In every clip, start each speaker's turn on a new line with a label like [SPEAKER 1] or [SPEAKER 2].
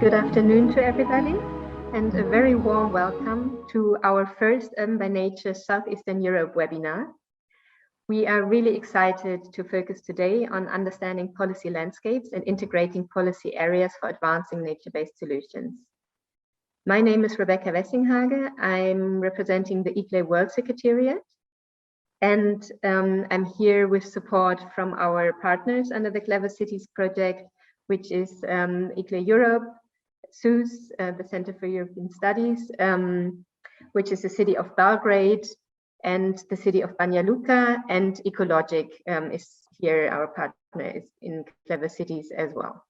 [SPEAKER 1] Good afternoon to everybody, and a very warm welcome to our first UrbanByNature South Eastern Europe webinar. We are really excited to focus today on understanding policy landscapes and integrating policy areas for advancing nature-based solutions. My name is Rebecca Wessinghage. I'm representing the ICLE World Secretariat, and I'm here with support from our partners under the Clever Cities project, which is ICLE Europe, SUS, the Center for European Studies, which is the City of Belgrade, and the City of Banja Luka, and Ecologic is here, our partner is in Clever Cities as well.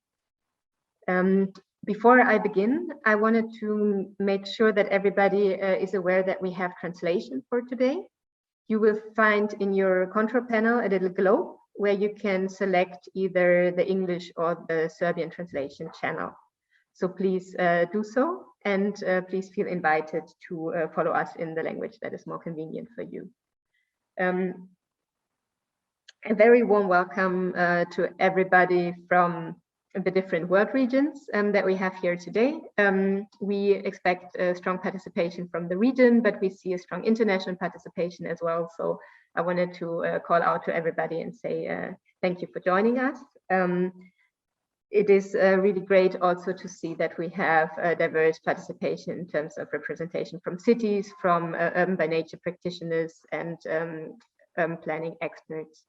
[SPEAKER 1] Before I begin, I wanted to make sure that everybody is aware that we have translation for today. You will find in your control panel a little globe where you can select either the English or the Serbian translation channel. So please do so, and please feel invited to follow us in the language that is more convenient for you. A very warm welcome to everybody from the different world regions that we have here today. We expect a strong participation from the region, but we see a strong international participation as well. So I wanted to call out to everybody and say thank you for joining us. It is really great also to see that we have diverse participation in terms of representation from cities, from UrbanByNature practitioners, and planning experts.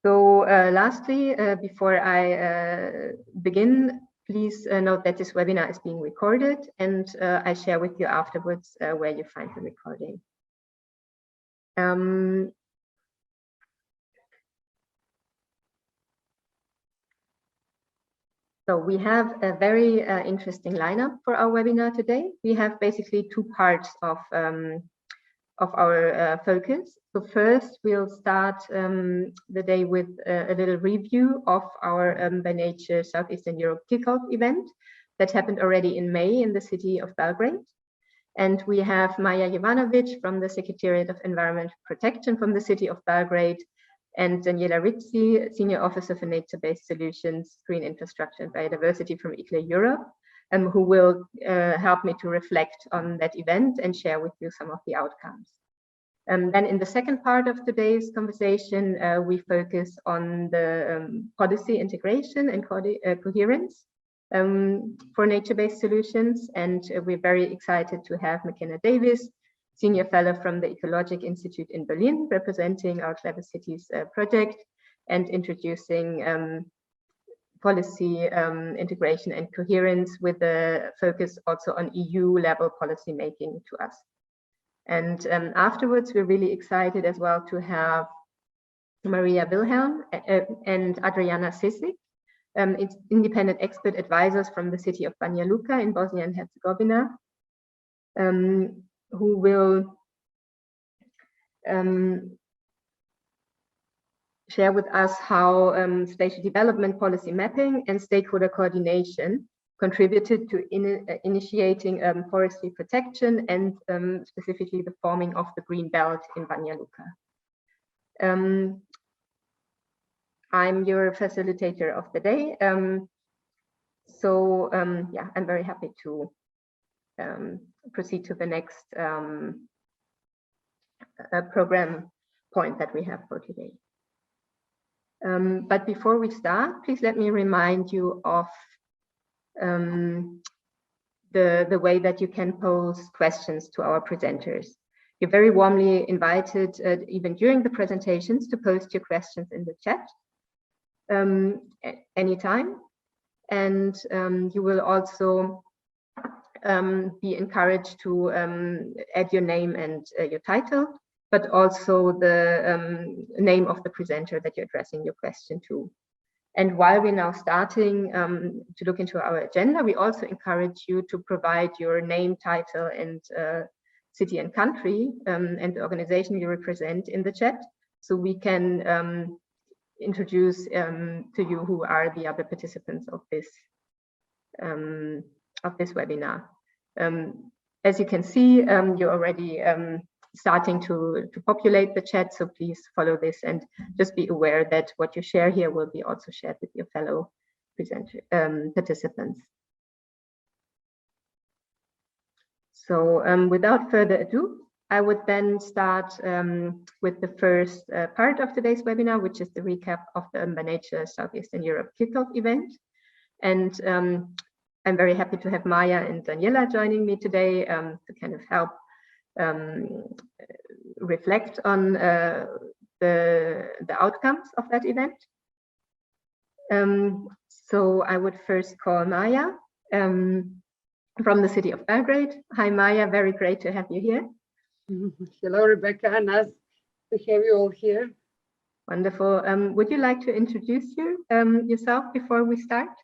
[SPEAKER 1] Lastly, before I begin, please note that this webinar is being recorded, and I share with you afterwards where you find the recording. So we have a very interesting lineup for our webinar today. We have basically two parts of our focus. So first, we'll start the day with a little review of our UrbanByNature South Eastern Europe Kickoff event that happened already in May in the city of Belgrade. And we have Marija Vilhelm from the Secretariat of Environmental Protection from the city of Belgrade, and Daniela Rizzi, Senior Officer for Nature-Based Solutions, Green Infrastructure and Biodiversity from ICLE Europe, who will help me to reflect on that event and share with you some of the outcomes. Then in the second part of today's conversation, we focus on the policy integration and coherence for nature-based solutions. And we're very excited to have McKenna Davis, Senior Fellow from the Ecologic Institute in Berlin, representing our Clever Cities project and introducing policy integration and coherence with a focus also on EU-level policy making to us. And afterwards, we're really excited as well to have Marija Vilhelm and Adriana Sisik, it's independent expert advisors from the city of Banyaruka in Bosnia and Herzegovina, who will share with us how spatial development policy mapping and stakeholder coordination contributed to initiating forestry protection and specifically the forming of the green belt in Banyaruka. I'm your facilitator of the day. Yeah, I'm very happy to proceed to the next program point that we have for today. But before we start, please let me remind you of the way that you can pose questions to our presenters. You're very warmly invited, even during the presentations, to post your questions in the chat anytime. And you will also be encouraged to add your name and your title, but also the name of the presenter that you're addressing your question to. And while we're now starting to look into our agenda, we also encourage you to provide your name, title, and city and country and the organization you represent in the chat, so we can introduce to you who are the other participants of this webinar. As you can see, you're already starting to populate the chat, so please follow this and just be aware that what you share here will be also shared with your fellow participants. So without further ado, I would then start with the first part of today's webinar, which is the recap of the UrbanByNature South Eastern Europe Kickoff event. And I'm very happy to have Marija and Daniela joining me today to kind of help reflect on the outcomes of that event. So I would first call Marija from the city of Belgrade. Hi, Marija, very great to have you here.
[SPEAKER 2] Hello, Rebecca. Nice to have you all here.
[SPEAKER 1] Wonderful. Would you like to introduce yourself before we start?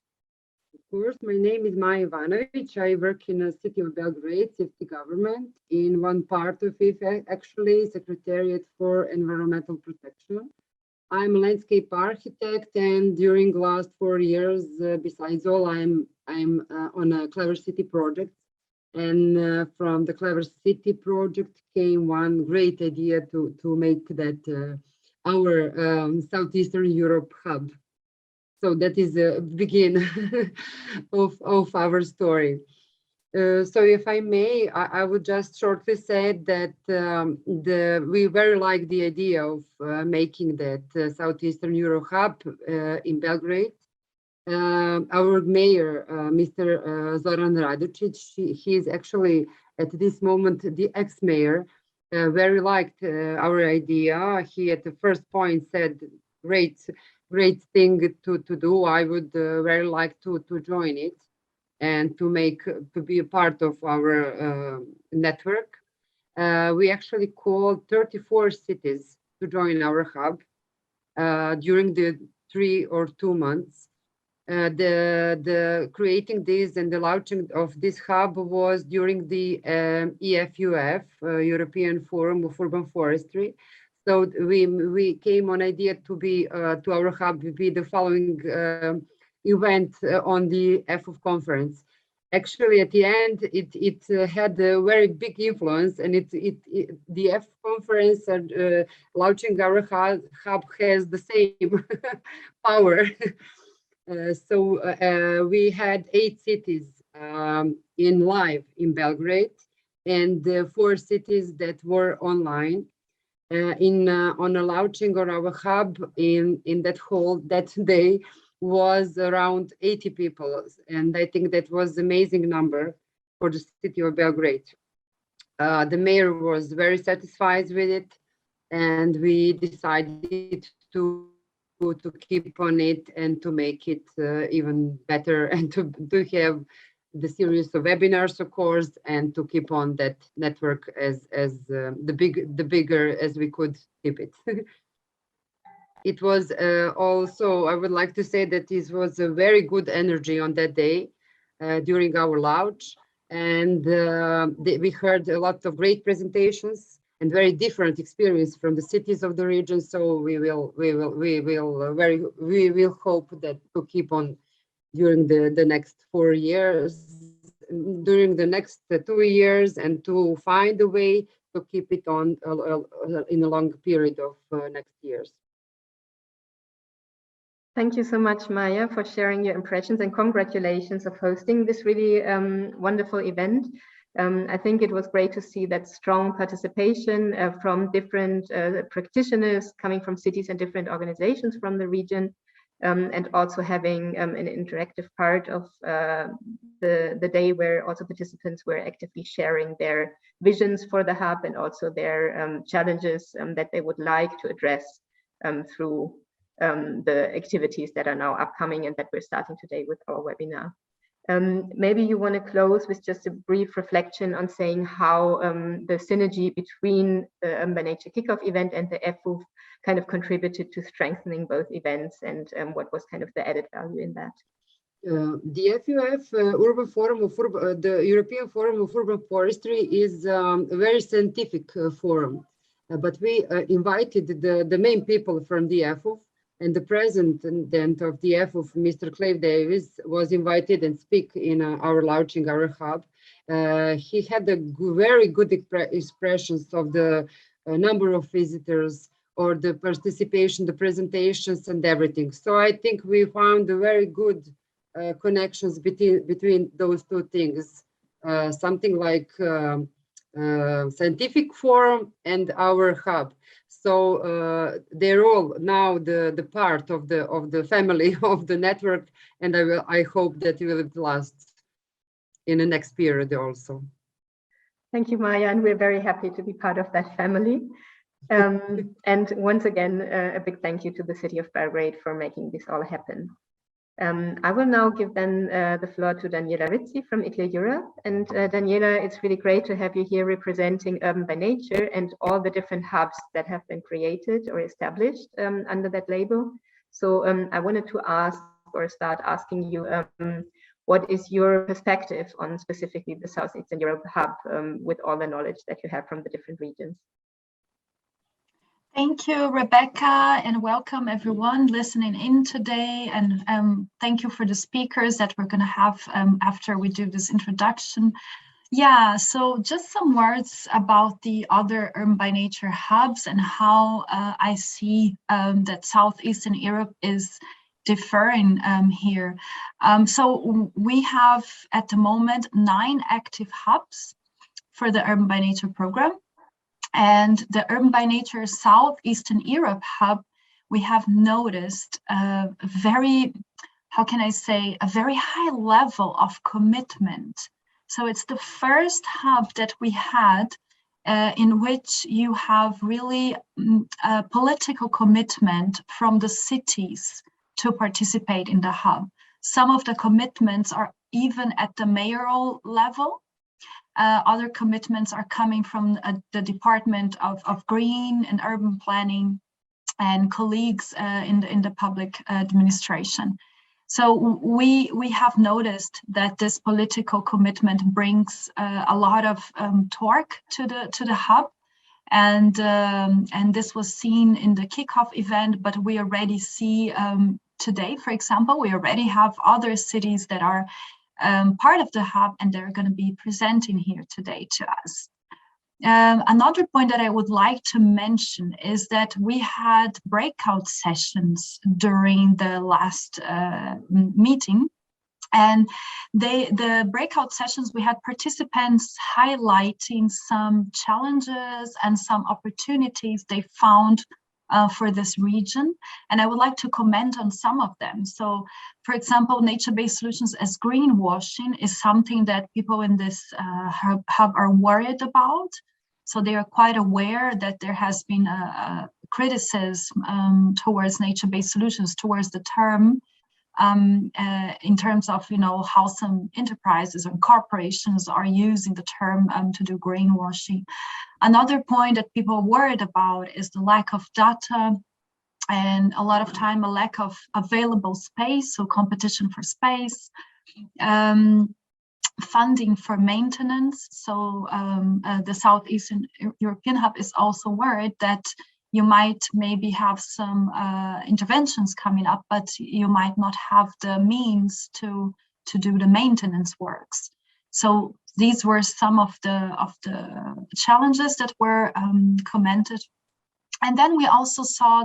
[SPEAKER 2] Of course, my name is Marija Vilhelm. I work in the city of Belgrade, city government. In one part of it, actually, Secretariat for Environmental Protection. I'm a landscape architect, and during the last 4 years, besides all, I'm on a Clever City project. And from the Clever City project came one great idea to make that our Southeastern Europe hub. So that is the begin of our story. So if I may, I would just shortly say that we very like the idea of making that Southeastern Europe hub in Belgrade. Our mayor, Mr. Zoran Radočić, he is actually at this moment the ex-mayor, very liked our idea. He at the first point said, great thing to do. I would very like to join it and to be a part of our network. We actually called 34 cities to join our hub during the 3 or 2 months. The creating this and the launching of this hub was during the EFUF, European Forum of Urban Forestry. So we came on idea to be to our hub be the following event on the EFUF conference. Actually, at the end, it had a very big influence, and the EFUF conference launching our hub has the same power. So we had 8 cities in live in Belgrade, and 4 cities that were online. On a launching on our hub in that hall that day was around 80 people, and I think that was an amazing number for the city of Belgrade. The mayor was very satisfied with it, and we decided to keep on it and to make it even better, and to have the series of webinars, of course, and to keep on that network as the bigger as we could keep it. It was also, I would like to say that this was a very good energy on that day during our launch, and we heard a lot of great presentations and very different experience from the cities of the region. So we will hope that to keep on during the next 4 years, during the next 2 years, and to find a way to keep it on in a long period of next years.
[SPEAKER 1] Thank you so much, Marija, for sharing your impressions, and congratulations of hosting this really wonderful event. I think it was great to see that strong participation from different practitioners coming from cities and different organizations from the region, and also having an interactive part of the day where also participants were actively sharing their visions for the hub and also their challenges that they would like to address through the activities that are now upcoming and that we're starting today with our webinar. Maybe you want to close with just a brief reflection on saying how the synergy between the UrbanByNature Kickoff event and the EFUF kind of contributed to strengthening both events, and what was kind of the added value in that.
[SPEAKER 2] The EFUF Urban Forum of the European Forum of Urban Forestry is a very scientific forum, but we invited the main people from the EFUF, and the president of the EFUF, Mr. Marija Davis, was invited and speak in our launching our hub. He had a very good expressions of the number of visitors or the participation, the presentations and everything. So I think we found a very good connections between those two things. Something like scientific forum and our hub. So they're all now the part of the family of the network, and I hope that it will last in the next period also.
[SPEAKER 1] Thank you, Marija, and we're very happy to be part of that family. And once again, a big thank you to the City of Belgrade for making this all happen. I will now give then the floor to Daniela Rizzi from ICLE Europe. And Daniela, it's really great to have you here representing UrbanByNature and all the different hubs that have been created or established under that label. So I wanted to ask or start asking you, what is your perspective on specifically the Southeastern Europe hub with all the knowledge that you have from the different regions?
[SPEAKER 3] Thank you, Rebecca, and welcome everyone listening in today. And thank you for the speakers that we're going to have after we do this introduction. Yeah, so just some words about the other UrbanByNature hubs and how I see that Southeastern Europe is differing here. So we have at the moment 9 active hubs for the UrbanByNature program. And the UrbanByNature South Eastern Europe hub, we have noticed a very, how can I say, a very high level of commitment. So it's the first hub that we had in which you have really a political commitment from the cities to participate in the hub. Some of the commitments are even at the mayoral level. Other commitments are coming from the Department of Green and Urban Planning and colleagues in the public administration. So we have noticed that this political commitment brings a lot of torque to the hub, and this was seen in the Kickoff event. But we already see today, for example, we already have other cities that are part of the hub, and they're going to be presenting here today to us. Another point that I would like to mention is that we had breakout sessions during the last meeting, and the breakout sessions, we had participants highlighting some challenges and some opportunities they found for this region, and I would like to comment on some of them. So, for example, nature-based solutions as greenwashing is something that people in this hub are worried about. So they are quite aware that there has been a criticism towards nature-based solutions, towards the term, in terms of, you know, how some enterprises and corporations are using the term to do greenwashing. Another point that people are worried about is the lack of data, and a lot of time a lack of available space, so competition for space, funding for maintenance. So the Southeastern European hub is also worried that you might maybe have some interventions coming up, but you might not have the means to do the maintenance works. So these were some of the challenges that were commented. And then we also saw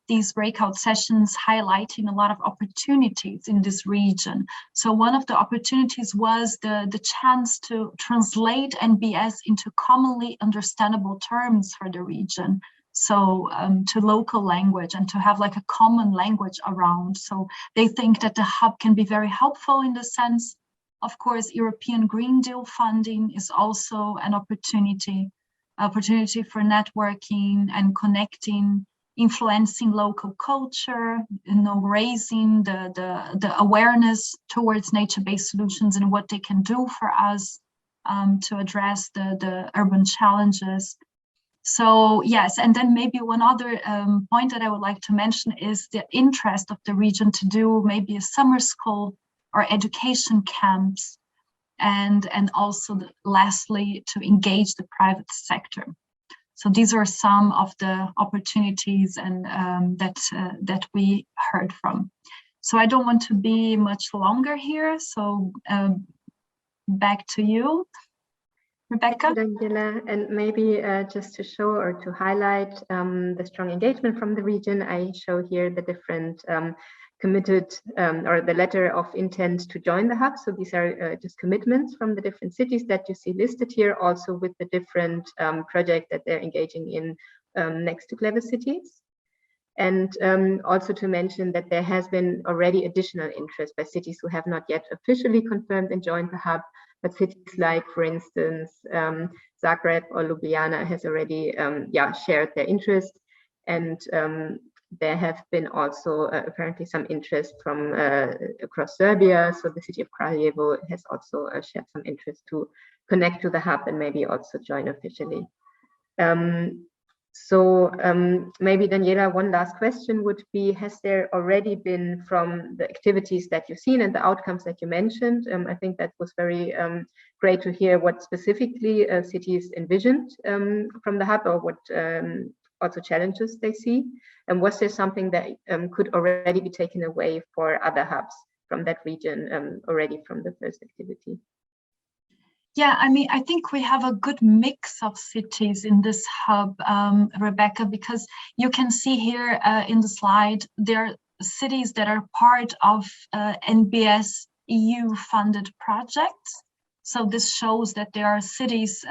[SPEAKER 3] these breakout sessions highlighting a lot of opportunities in this region. So one of the opportunities was the chance to translate NBS into commonly understandable terms for the region. So to local language, and to have like a common language around. So they think that the hub can be very helpful in the sense. Of course, European Green Deal funding is also an opportunity for networking and connecting, influencing local culture, you know, raising the awareness towards nature-based solutions and what they can do for us to address the urban challenges. So yes, and then maybe one other point that I would like to mention is the interest of the region to do maybe a summer school or education camps, and also lastly to engage the private sector. So these are some of the opportunities and that we heard from. So I don't want to be much longer here. So back to you, Rebecca.
[SPEAKER 1] Thank you, Daniela. And maybe just to show or to highlight the strong engagement from the region, I show here the different committed or the letter of intent to join the hub. So these are just commitments from the different cities that you see listed here, also with the different projects that they're engaging in next to clever cities. And also to mention that there has been already additional interest by cities who have not yet officially confirmed and joined the hub, but cities like, for instance, Zagreb or Ljubljana has already shared their interest. And there have been also apparently some interest from across Serbia. So the city of Kraljevo has also shared some interest to connect to the hub and maybe also join officially. So maybe Daniela, one last question would be, has there already been, from the activities that you've seen and the outcomes that you mentioned, I think that was very great to hear what specifically cities envisioned from the hub, or what also challenges they see. And was there something that could already be taken away for other hubs from that region already from the first activity?
[SPEAKER 3] Yeah, I mean, I think we have a good mix of cities in this hub, Rebecca, because you can see here in the slide, there are cities that are part of NBS EU-funded projects. So this shows that there are cities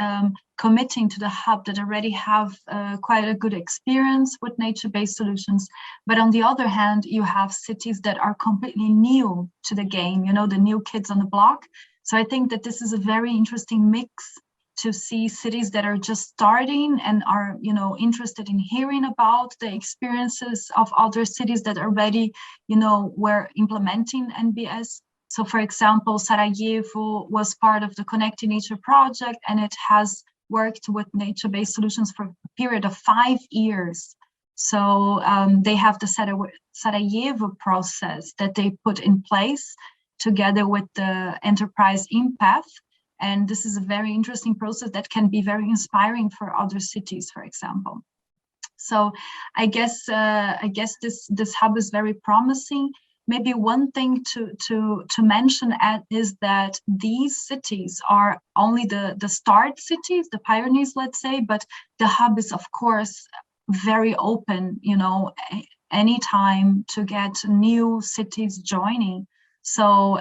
[SPEAKER 3] committing to the hub that already have quite a good experience with nature-based solutions. But on the other hand, you have cities that are completely new to the game, you know, the new kids on the block. So I think that this is a very interesting mix to see cities that are just starting and are, you know, interested in hearing about the experiences of other cities that already, you know, were implementing NBS. So for example, Sarajevo was part of the Connecting Nature project, and it has worked with nature-based solutions for a period of 5 years. So they have the Sarajevo process that they put in place together with the enterprise empath. And this is a very interesting process that can be very inspiring for other cities, for example. So I guess this hub is very promising. Maybe one thing to mention is that these cities are only the start cities, the pioneers, let's say, but the hub is of course very open, you know, anytime to get new cities joining. So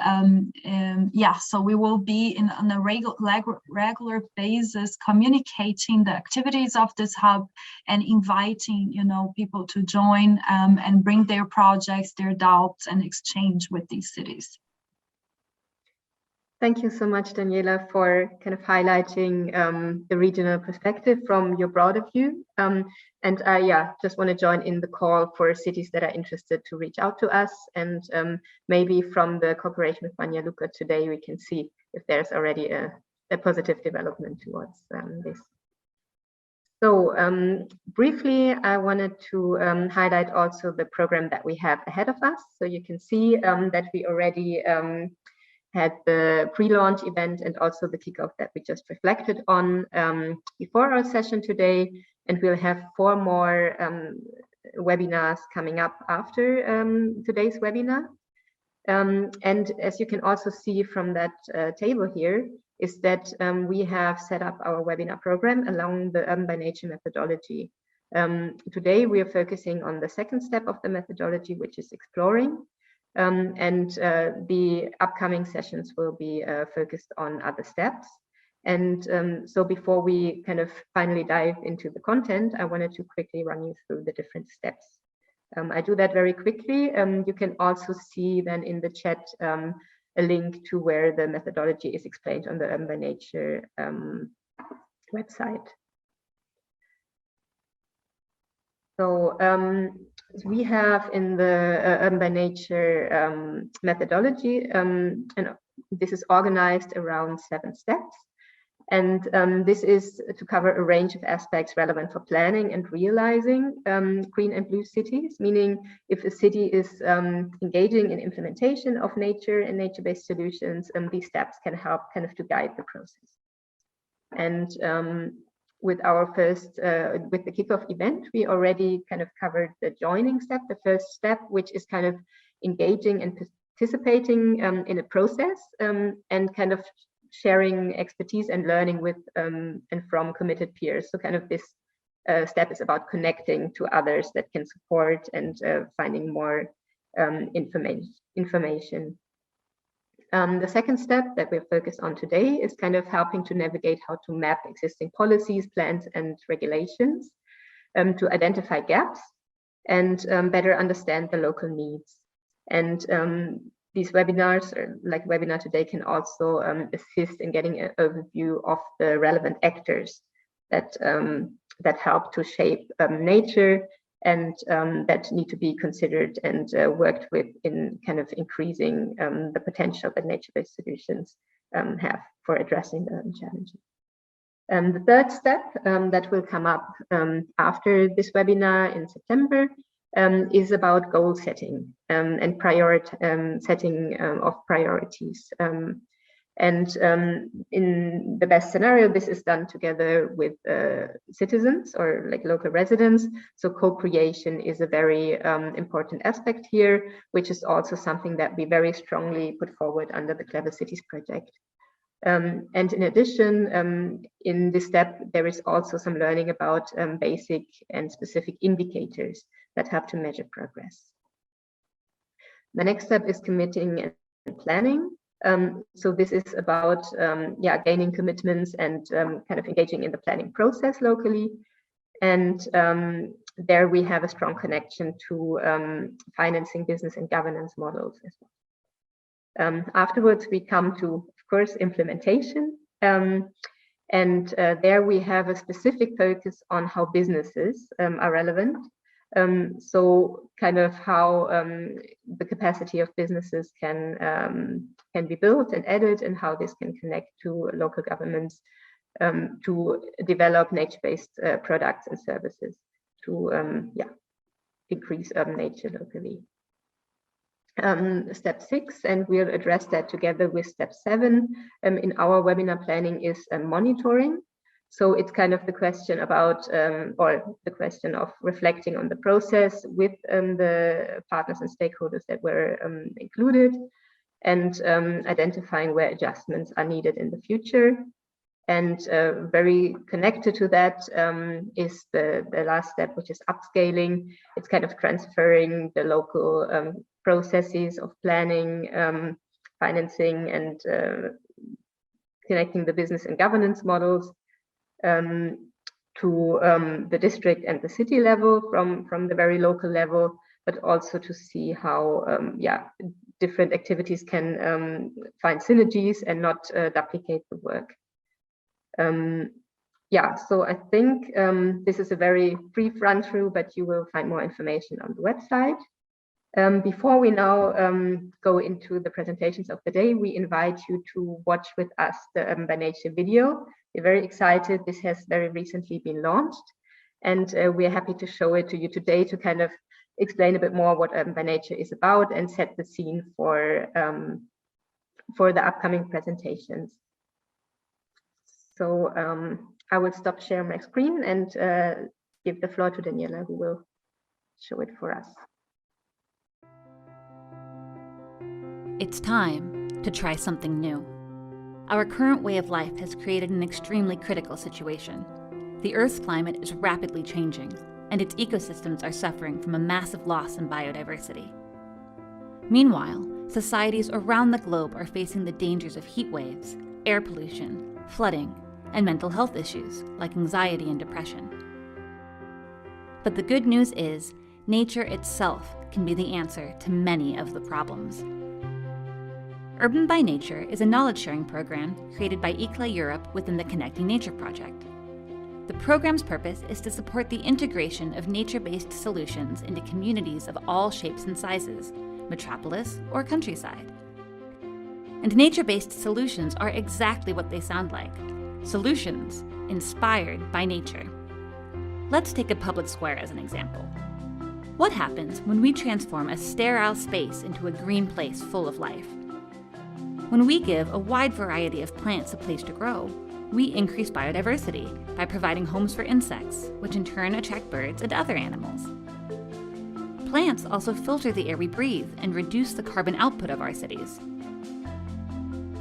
[SPEAKER 3] so we will be on a regular basis communicating the activities of this hub and inviting, you know, people to join and bring their projects, their doubts, and exchange with these cities.
[SPEAKER 1] Thank you so much, Daniela, for kind of highlighting the regional perspective from your broader view. And I just want to join in the call for cities that are interested to reach out to us. And maybe from the cooperation with Banyaruka today, we can see if there's already a positive development towards this. So briefly, I wanted to highlight also the program that we have ahead of us. So you can see that we already had the pre-launch event and also the kickoff that we just reflected on before our session today. And we'll have 4 more webinars coming up after today's webinar. And as you can also see from that table here, is that we have set up our webinar program along the UrbanByNature methodology. Today, we are focusing on the second step of the methodology, which is exploring. And the upcoming sessions will be focused on other steps. And so before we kind of finally dive into the content, I wanted to quickly run you through the different steps. I do that very quickly. You can also see then in the chat a link to where the methodology is explained on the UrbanByNature website. So we have in the UrbanByNature methodology, and this is organized around 7 steps. And this is to cover a range of aspects relevant for planning and realizing green and blue cities, meaning if a city is engaging in implementation of nature and nature-based solutions, these steps can help kind of to guide the process. And with our first, with the kickoff event, we already kind of covered the joining step, the first step, which is kind of engaging and participating in a process and kind of sharing expertise and learning with and from committed peers. So kind of this step is about connecting to others that can support and finding more information. The second step that we're focused on today is kind of helping to navigate how to map existing policies, plans, and regulations to identify gaps and better understand the local needs. And these webinars, like webinar today, can also assist in getting an overview of the relevant actors that that help to shape nature and that need to be considered and worked with in kind of increasing the potential that nature-based solutions have for addressing the challenges. The third step that will come up after this webinar in September is about goal setting and setting of priorities. And in the best scenario, this is done together with citizens or like local residents. So co-creation is a very important aspect here, which is also something that we very strongly put forward under the Clever Cities project. And in addition, in this step, there is also some learning about basic and specific indicators that help to measure progress. The next step is committing and planning. So this is about gaining commitments and kind of engaging in the planning process locally. And there we have a strong connection to financing, business, and governance models as well. Afterwards, we come to, of course, implementation. And there we have a specific focus on how businesses are relevant. So kind of how the capacity of businesses can be built and added, and how this can connect to local governments to develop nature-based products and services to increase urban nature locally. Step 6, and we'll address that together with step 7 in our webinar planning, is monitoring. So it's kind of the question about, or the question of reflecting on the process with the partners and stakeholders that were included, and identifying where adjustments are needed in the future. And very connected to that is the last step, which is upscaling. It's kind of transferring the local processes of planning, financing, and connecting the business and governance models to the district and the city level from the very local level, but also to see how different activities can find synergies and not duplicate the work. So I think this is a very brief run through, but you will find more information on the website. Before we now go into the presentations of the day, we invite you to watch with us the UrbanByNature video. We're very excited. This has very recently been launched, and we're happy to show it to you today to kind of explain a bit more what UrbanByNature is about and set the scene for the upcoming presentations. So I will stop sharing my screen and give the floor to Daniela, who will show it for us.
[SPEAKER 4] It's time to try something new. Our current way of life has created an extremely critical situation. The Earth's climate is rapidly changing, and its ecosystems are suffering from a massive loss in biodiversity. Meanwhile, societies around the globe are facing the dangers of heat waves, air pollution, flooding, and mental health issues like anxiety and depression. But the good news is, nature itself can be the answer to many of the problems. UrbanByNature is a knowledge-sharing program created by Ecologic Europe within the Connecting Nature project. The program's purpose is to support the integration of nature-based solutions into communities of all shapes and sizes, metropolis or countryside. And nature-based solutions are exactly what they sound like. Solutions inspired by nature. Let's take a public square as an example. What happens when we transform a sterile space into a green place full of life? When we give a wide variety of plants a place to grow, we increase biodiversity by providing homes for insects, which in turn attract birds and other animals. Plants also filter the air we breathe and reduce the carbon output of our cities.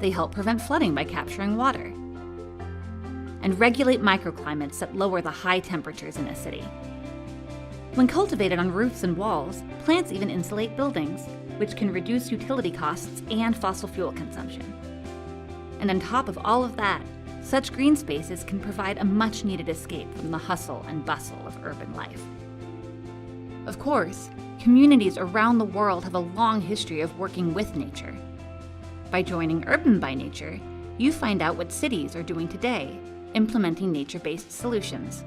[SPEAKER 4] They help prevent flooding by capturing water and regulate microclimates that lower the high temperatures in a city. When cultivated on roofs and walls, plants even insulate buildings, which can reduce utility costs and fossil fuel consumption. And on top of all of that, such green spaces can provide a much-needed escape from the hustle and bustle of urban life. Of course, communities around the world have a long history of working with nature. By joining Urban by Nature, you find out what cities are doing today, implementing nature-based solutions.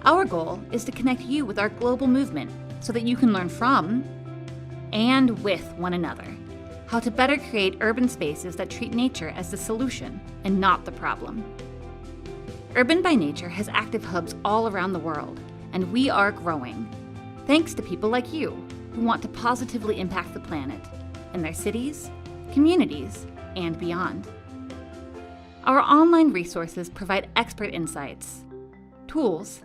[SPEAKER 4] Our goal is to connect you with our global movement so that you can learn from and with one another how to better create urban spaces that treat nature as the solution and not the problem. Urban by Nature has active hubs all around the world, and we are growing, thanks to people like you who want to positively impact the planet in their cities, communities, and beyond. Our online resources provide expert insights, tools,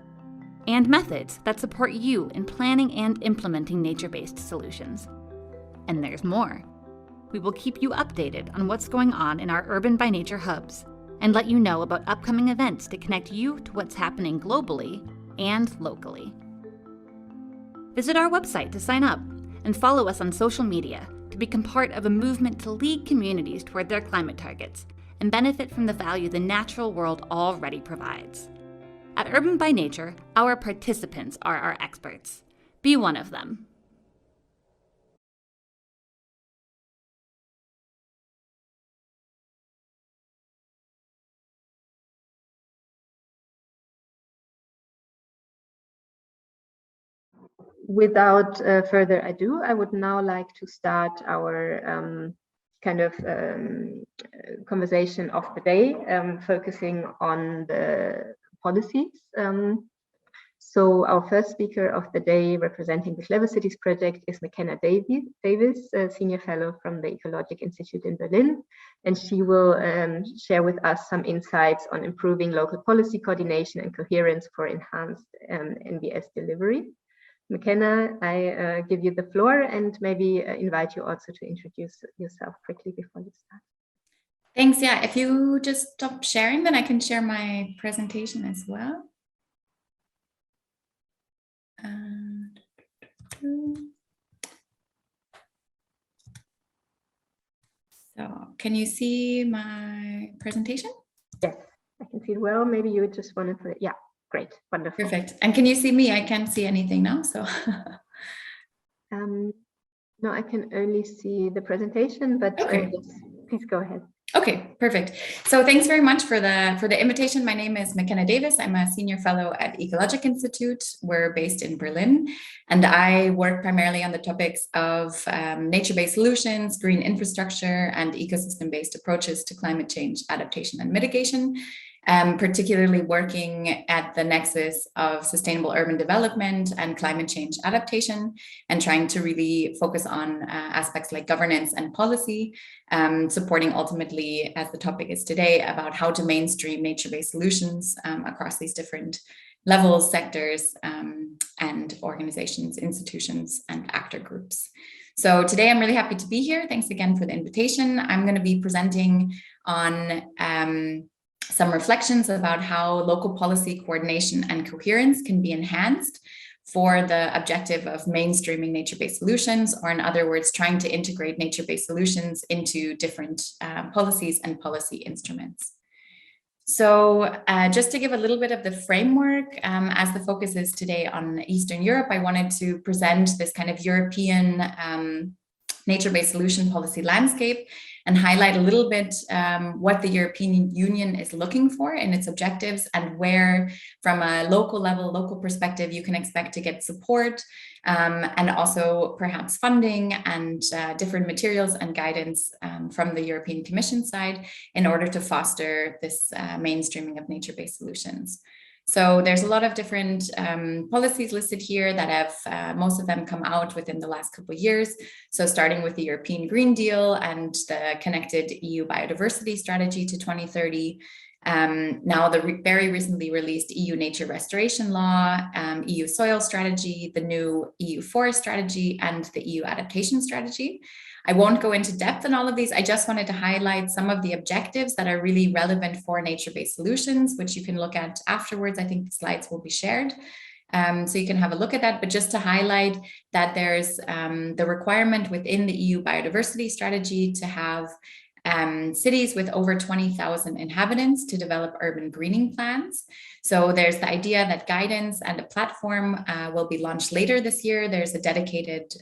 [SPEAKER 4] and methods that support you in planning and implementing nature-based solutions. And there's more. We will keep you updated on what's going on in our Urban by Nature hubs and let you know about upcoming events to connect you to what's happening globally and locally. Visit our website to sign up and follow us on social media to become part of a movement to lead communities toward their climate targets and benefit from the value the natural world already provides. At Urban by Nature, our participants are our experts. Be one of them.
[SPEAKER 1] Without further ado, I would now like to start our conversation of the day, focusing on the policies. So our first speaker of the day representing the Clever Cities project is McKenna Davis, a senior fellow from the Ecologic Institute in Berlin, and she will share with us some insights on improving local policy coordination and coherence for enhanced NBS delivery. McKenna, I give you the floor and maybe invite you also to introduce yourself quickly before you start.
[SPEAKER 5] Thanks. Yeah, if you just stop sharing, then I can share my presentation as well. So can you see my presentation?
[SPEAKER 1] Yes, I can see it well. Maybe you just want to put it. Yeah, great. Wonderful.
[SPEAKER 5] Perfect. And can you see me? I can't see anything now. So
[SPEAKER 1] no, I can only see the presentation, but
[SPEAKER 5] okay.
[SPEAKER 1] Yes, please go ahead.
[SPEAKER 5] Okay, perfect. So thanks very much for the invitation. My name is McKenna Davis. I'm a senior fellow at Ecologic Institute. We're based in Berlin, and I work primarily on the topics of nature-based solutions, green infrastructure, and ecosystem-based approaches to climate change adaptation and mitigation. Particularly working at the nexus of sustainable urban development and climate change adaptation, and trying to really focus on aspects like governance and policy, supporting ultimately, as the topic is today, about how to mainstream nature-based solutions across these different levels, sectors, and organizations, institutions, and actor groups. So today I'm really happy to be here. Thanks again for the invitation. I'm going to be presenting on some reflections about how local policy coordination and coherence can be enhanced for the objective of mainstreaming nature-based solutions, or in other words, trying to integrate nature-based solutions into different policies and policy instruments. So just to give a little bit of the framework, as the focus is today on Eastern Europe, I wanted to present this kind of European nature-based solution policy landscape and highlight a little bit what the European Union is looking for in its objectives, and where, from a local level, local perspective, you can expect to get support, and also perhaps funding and different materials and guidance from the European Commission side in order to foster this mainstreaming of nature-based solutions. So there's a lot of different policies listed here that have, most of them come out within the last couple of years. So starting with the European Green Deal and the connected EU biodiversity strategy to 2030. Now the very recently released EU Nature Restoration Law, EU Soil Strategy, the new EU Forest Strategy, and the EU Adaptation Strategy. I won't go into depth on all of these. I just wanted to highlight some of the objectives that are really relevant for nature-based solutions, which you can look at afterwards. I think the slides will be shared. So you can have a look at that, but just to highlight that there's the requirement within the EU biodiversity strategy to have cities with over 20,000 inhabitants to develop urban greening plans. So there's the idea that guidance and a platform will be launched later this year. There's a dedicated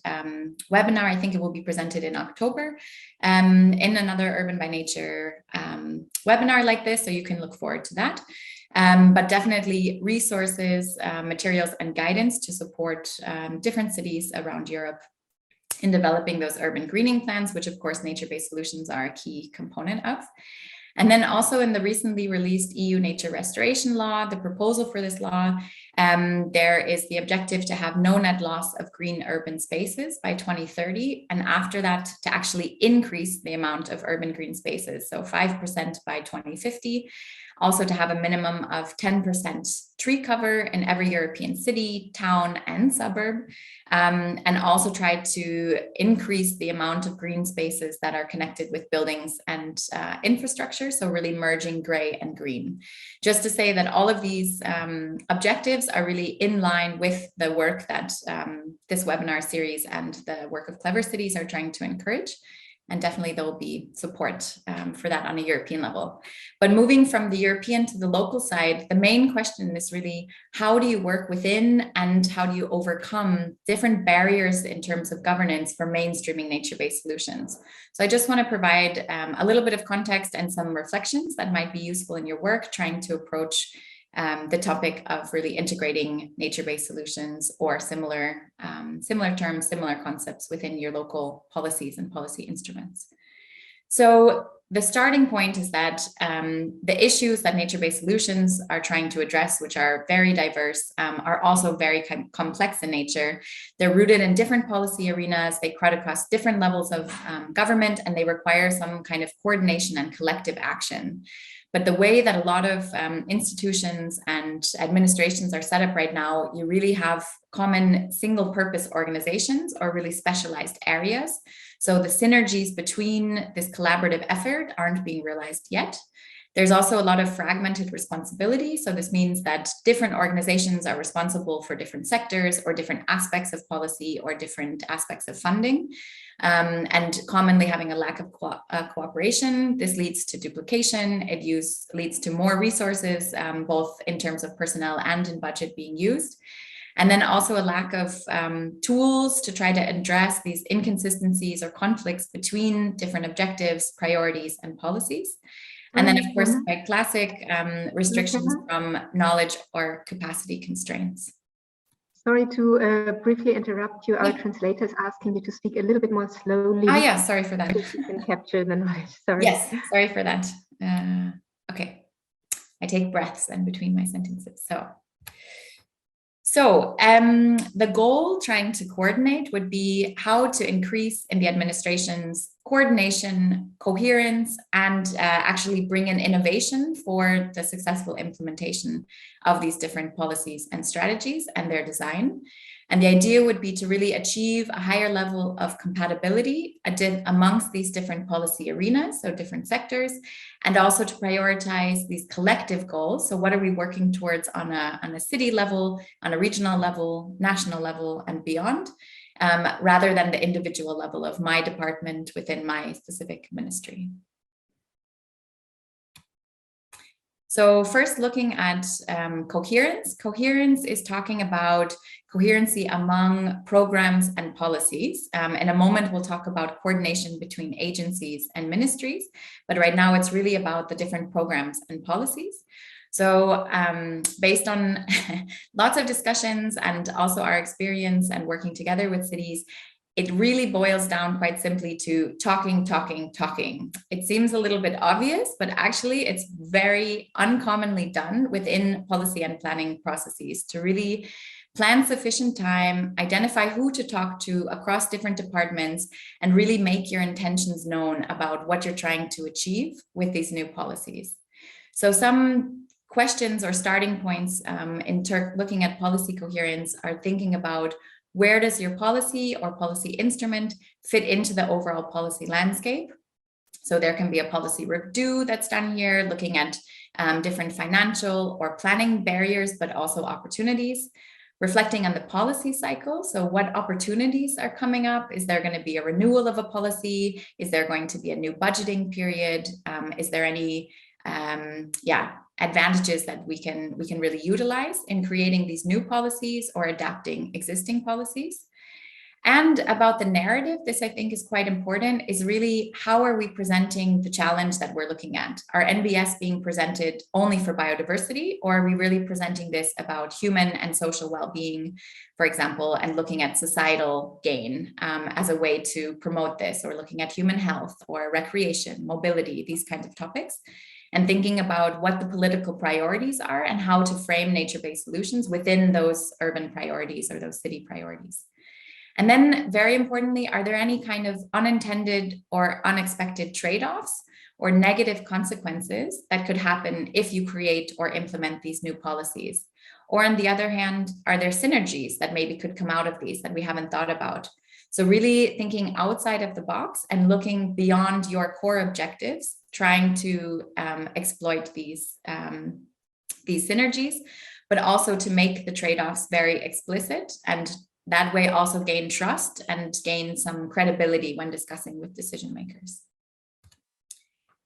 [SPEAKER 5] webinar. I think it will be presented in October in another Urban by Nature webinar like this. So you can look forward to that. But definitely resources, materials, and guidance to support different cities around Europe in developing those urban greening plans, which of course nature-based solutions are a key component of. And then also in the recently released EU Nature Restoration Law, the proposal for this law, there is the objective to have no net loss of green urban spaces by 2030. And after that, to actually increase the amount of urban green spaces, so 5% by 2050. Also to have a minimum of 10% tree cover in every European city, town, and suburb, and also try to increase the amount of green spaces that are connected with buildings and infrastructure, so really merging gray and green. Just to say that all of these objectives are really in line with the work that this webinar series and the work of Clever Cities are trying to encourage. And definitely there will be support for that on a European level. But moving from the European to the local side, the main question is really, how do you work within and how do you overcome different barriers in terms of governance for mainstreaming nature-based solutions? So I just want to provide a little bit of context and some reflections that might be useful in your work, trying to approach the topic of really integrating nature-based solutions or similar terms, similar concepts within your local policies and policy instruments. So the starting point is that the issues that nature-based solutions are trying to address, which are very diverse, are also very complex in nature. They're rooted in different policy arenas, they cut across different levels of government, and they require some kind of coordination and collective action. But the way that a lot of institutions and administrations are set up right now, you really have common single purpose organizations or really specialized areas. So the synergies between this collaborative effort aren't being realized yet. There's also a lot of fragmented responsibility. So this means that different organizations are responsible for different sectors or different aspects of policy or different aspects of funding. And commonly having a lack of cooperation. This leads to duplication. It leads to more resources, both in terms of personnel and in budget being used. And then also a lack of tools to try to address these inconsistencies or conflicts between different objectives, priorities, and policies. And then, of course, by classic restrictions from knowledge or capacity constraints.
[SPEAKER 1] Sorry to briefly interrupt you. Our translator is asking you to speak a little bit more slowly.
[SPEAKER 5] Ah, yeah, sorry for that.
[SPEAKER 1] So you can capture the knowledge. Sorry.
[SPEAKER 5] Yes, sorry for that. Okay, I take breaths in between my sentences. So the goal trying to coordinate would be how to increase in the administration's coordination, coherence, and actually bring in innovation for the successful implementation of these different policies and strategies and their design. And the idea would be to really achieve a higher level of compatibility amongst these different policy arenas, so different sectors, and also to prioritize these collective goals. So what are we working towards on a city level, on a regional level, national level, and beyond, rather than the individual level of my department within my specific ministry. So first looking at coherence. Coherence is talking about coherency among programs and policies. In a moment, we'll talk about coordination between agencies and ministries, but right now it's really about the different programs and policies. So based on lots of discussions and also our experience and working together with cities, it really boils down quite simply to talking, talking, talking. It seems a little bit obvious, but actually it's very uncommonly done within policy and planning processes to really plan sufficient time, identify who to talk to across different departments, and really make your intentions known about what you're trying to achieve with these new policies. So some questions or starting points in looking at policy coherence are thinking about where does your policy or policy instrument fit into the overall policy landscape? So there can be a policy review that's done here, looking at different financial or planning barriers, but also opportunities, reflecting on the policy cycle. So what opportunities are coming up? Is there going to be a renewal of a policy? Is there going to be a new budgeting period? Is there any advantages that we can really utilize in creating these new policies or adapting existing policies? And about the narrative, this I think is quite important, is really how are we presenting the challenge that we're looking at? Are NBS being presented only for biodiversity, or are we really presenting this about human and social well-being, for example, and looking at societal gain as a way to promote this, or looking at human health or recreation, mobility, these kinds of topics, and thinking about what the political priorities are and how to frame nature-based solutions within those urban priorities or those city priorities. And then very importantly, are there any kind of unintended or unexpected trade-offs or negative consequences that could happen if you create or implement these new policies? Or on the other hand, are there synergies that maybe could come out of these that we haven't thought about? So really thinking outside of the box and looking beyond your core objectives, trying to exploit these synergies, but also to make the trade-offs very explicit, and that way also gain trust and gain some credibility when discussing with decision makers.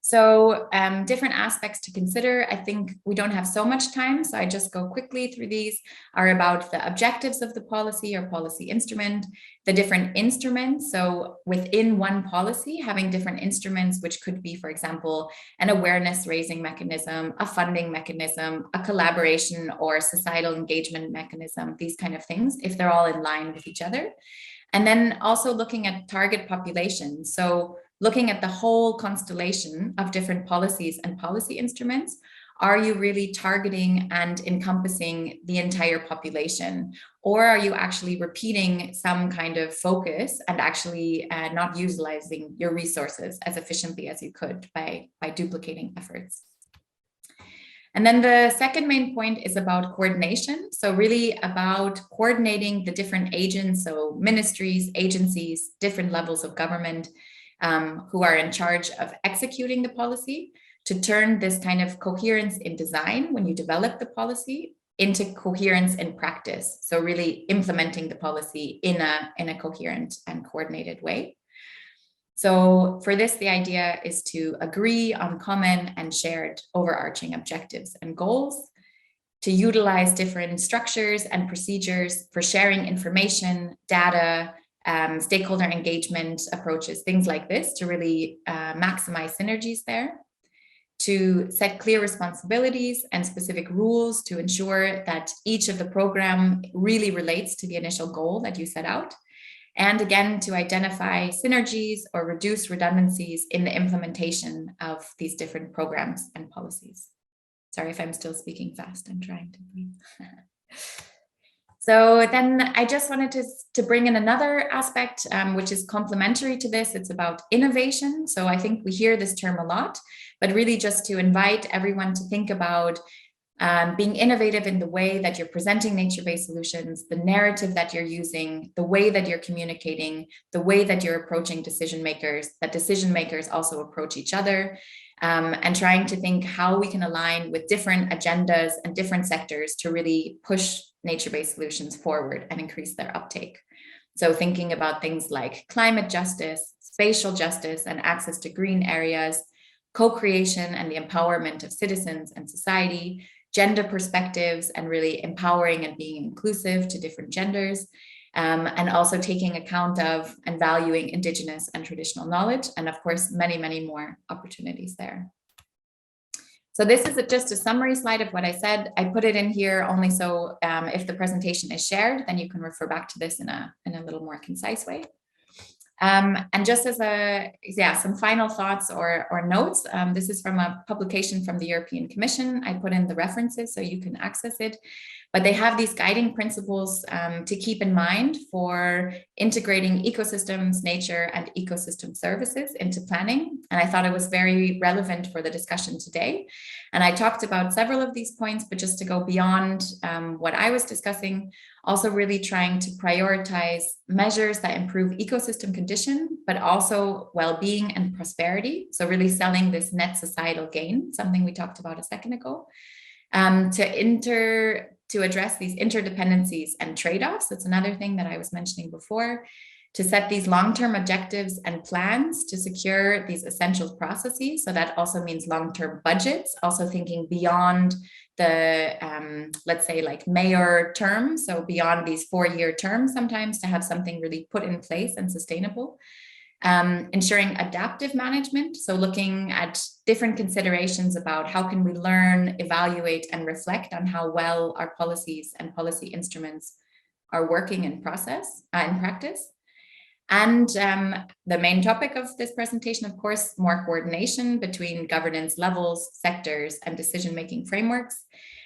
[SPEAKER 5] So different aspects to consider. I think we don't have so much time, so I just go quickly through these, are about the objectives of the policy or policy instrument, the different instruments. So within one policy, having different instruments, which could be, for example, an awareness raising mechanism, a funding mechanism, a collaboration or societal engagement mechanism, these kind of things, if they're all in line with each other. And then also looking at target populations. So looking at the whole constellation of different policies and policy instruments, are you really targeting and encompassing the entire population? Or are you actually repeating some kind of focus and actually not utilizing your resources as efficiently as you could by duplicating efforts? And then the second main point is about coordination. So really about coordinating the different agents, so ministries, agencies, different levels of government, who are in charge of executing the policy, to turn this kind of coherence in design when you develop the policy into coherence in practice. So really implementing the policy in a coherent and coordinated way. So for this, the idea is to agree on common and shared overarching objectives and goals, to utilize different structures and procedures for sharing information, data, stakeholder engagement approaches, things like this, to really maximize synergies there, to set clear responsibilities and specific rules to ensure that each of the program really relates to the initial goal that you set out, and again, to identify synergies or reduce redundancies in the implementation of these different programs and policies. Sorry if I'm still speaking fast, I'm trying to breathe. So then I just wanted to bring in another aspect, which is complementary to this. It's about innovation. So I think we hear this term a lot, but really just to invite everyone to think about being innovative in the way that you're presenting nature-based solutions, the narrative that you're using, the way that you're communicating, the way that you're approaching decision makers, that decision makers also approach each other, and trying to think how we can align with different agendas and different sectors to really push nature-based solutions forward and increase their uptake. So thinking about things like climate justice, spatial justice and access to green areas, co-creation and the empowerment of citizens and society, gender perspectives and really empowering and being inclusive to different genders, and also taking account of and valuing Indigenous and traditional knowledge, and of course, many, many more opportunities there. So this is just a summary slide of what I said. I put it in here only so if the presentation is shared, then you can refer back to this in a little more concise way. And just as some final thoughts or notes, this is from a publication from the European Commission. I put in the references so you can access it. but they have these guiding principles to keep in mind for integrating ecosystems, nature, and ecosystem services into planning. And I thought it was very relevant for the discussion today. And I talked about several of these points, but just to go beyond what I was discussing, also really trying to prioritize measures that improve ecosystem condition, but also well-being and prosperity. So really selling this net societal gain, something we talked about a second ago, to address these interdependencies and trade-offs. That's another thing that I was mentioning before, to set these long-term objectives and plans to secure these essential processes. So that also means long-term budgets, also thinking beyond the, let's say like mayor term. So beyond these 4-year terms, sometimes to have something really put in place and sustainable. Ensuring adaptive management. So looking at different considerations about how can we learn, evaluate, and reflect on how well our policies and policy instruments are working in practice. And the main topic of this presentation, of course, more coordination between governance levels, sectors, and decision-making frameworks.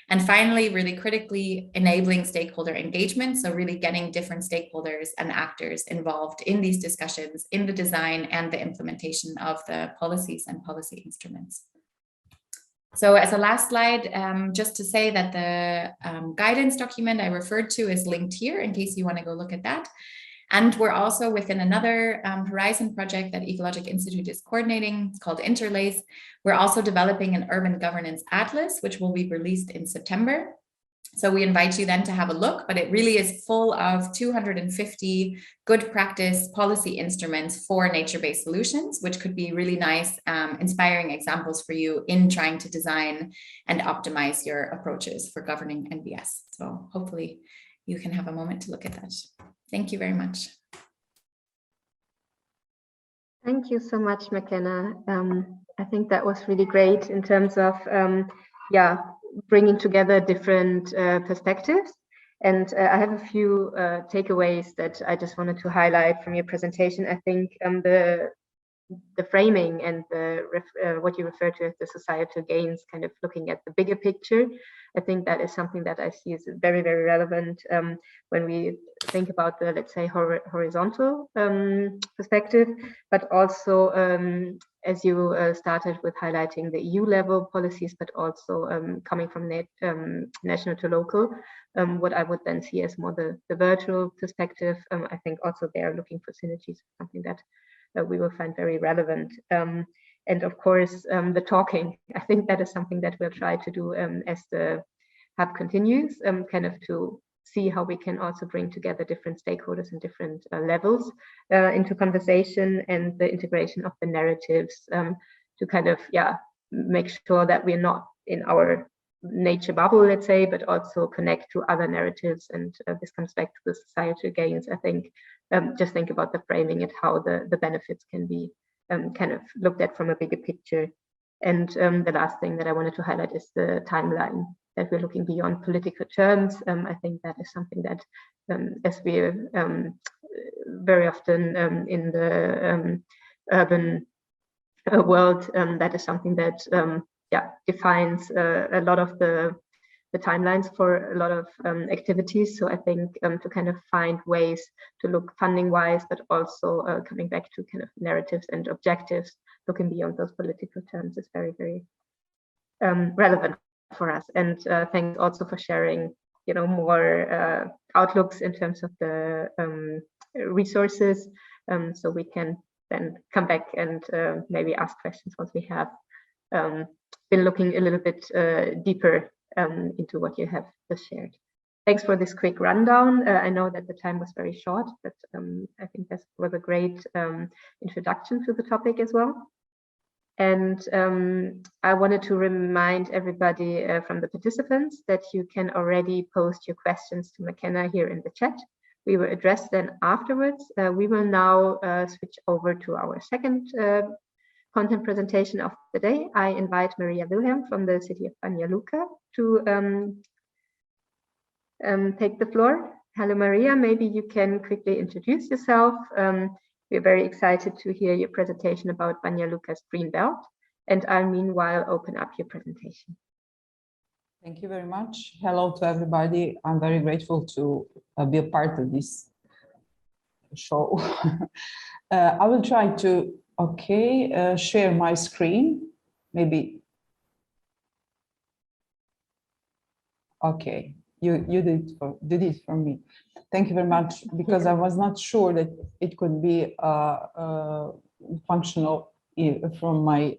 [SPEAKER 5] And finally, really critically, enabling stakeholder engagement. So really getting different stakeholders and actors involved in these discussions, in the design and the implementation of the policies and policy instruments. So as a last slide, just to say that the guidance document I referred to is linked here in case you want to go look at that. And we're also within another Horizon project that Ecologic Institute is coordinating. It's called Interlace. We're also developing an urban governance atlas, which will be released in September. So we invite you then to have a look, but it really is full of 250 good practice policy instruments for nature-based solutions, which could be really nice, inspiring examples for you in trying to design and optimize your approaches for governing NBS. So hopefully you can have a moment to look at that. Thank you very much.
[SPEAKER 1] Thank you so much, McKenna. I think that was really great in terms of, bringing together different perspectives. And I have a few takeaways that I just wanted to highlight from your presentation. I think the framing and what you refer to as the societal gains, kind of looking at the bigger picture, I think that is something that I see as very, very relevant when we think about the, let's say, horizontal perspective, but also as you started with highlighting the EU level policies, but also coming from national to local, what I would then see as more the virtual perspective. I think also they are looking for synergies, something that we will find very relevant. And of course, the talking, I think that is something that we'll try to do as the hub continues, kind of to see how we can also bring together different stakeholders and different levels into conversation, and the integration of the narratives to kind of, make sure that we're not in our nature bubble, let's say, but also connect to other narratives. And this comes back to the societal gains. I think just think about the framing and how the benefits can be kind of looked at from a bigger picture. And the last thing that I wanted to highlight is the timeline, that we're looking beyond political terms. I think that is something that, as we're very often in the urban world, that is something that defines a lot of the timelines for a lot of activities. So I think to kind of find ways to look funding wise, but also coming back to kind of narratives and objectives, looking beyond those political terms is very, very relevant for us. And thanks also for sharing, more outlooks in terms of the resources, so we can then come back and maybe ask questions once we have been looking a little bit deeper into what you have just shared. Thanks for this quick rundown. I know that the time was very short, but I think this was a great introduction to the topic as well. And I wanted to remind everybody from the participants that you can already post your questions to McKenna here in the chat. We will address them afterwards. We will now switch over to our second content presentation of the day. I invite Marija Vilhelm from the City of Banja Luka to take the floor. Hello, Marija. Maybe you can quickly introduce yourself. We're very excited to hear your presentation about Banyaruka's green belt, and I'll meanwhile open up your presentation.
[SPEAKER 6] Thank you very much. Hello to everybody. I'm very grateful to be a part of this show. I will try to, share my screen, maybe. Okay, you did it for me. Thank you very much, because I was not sure that it could be functional from my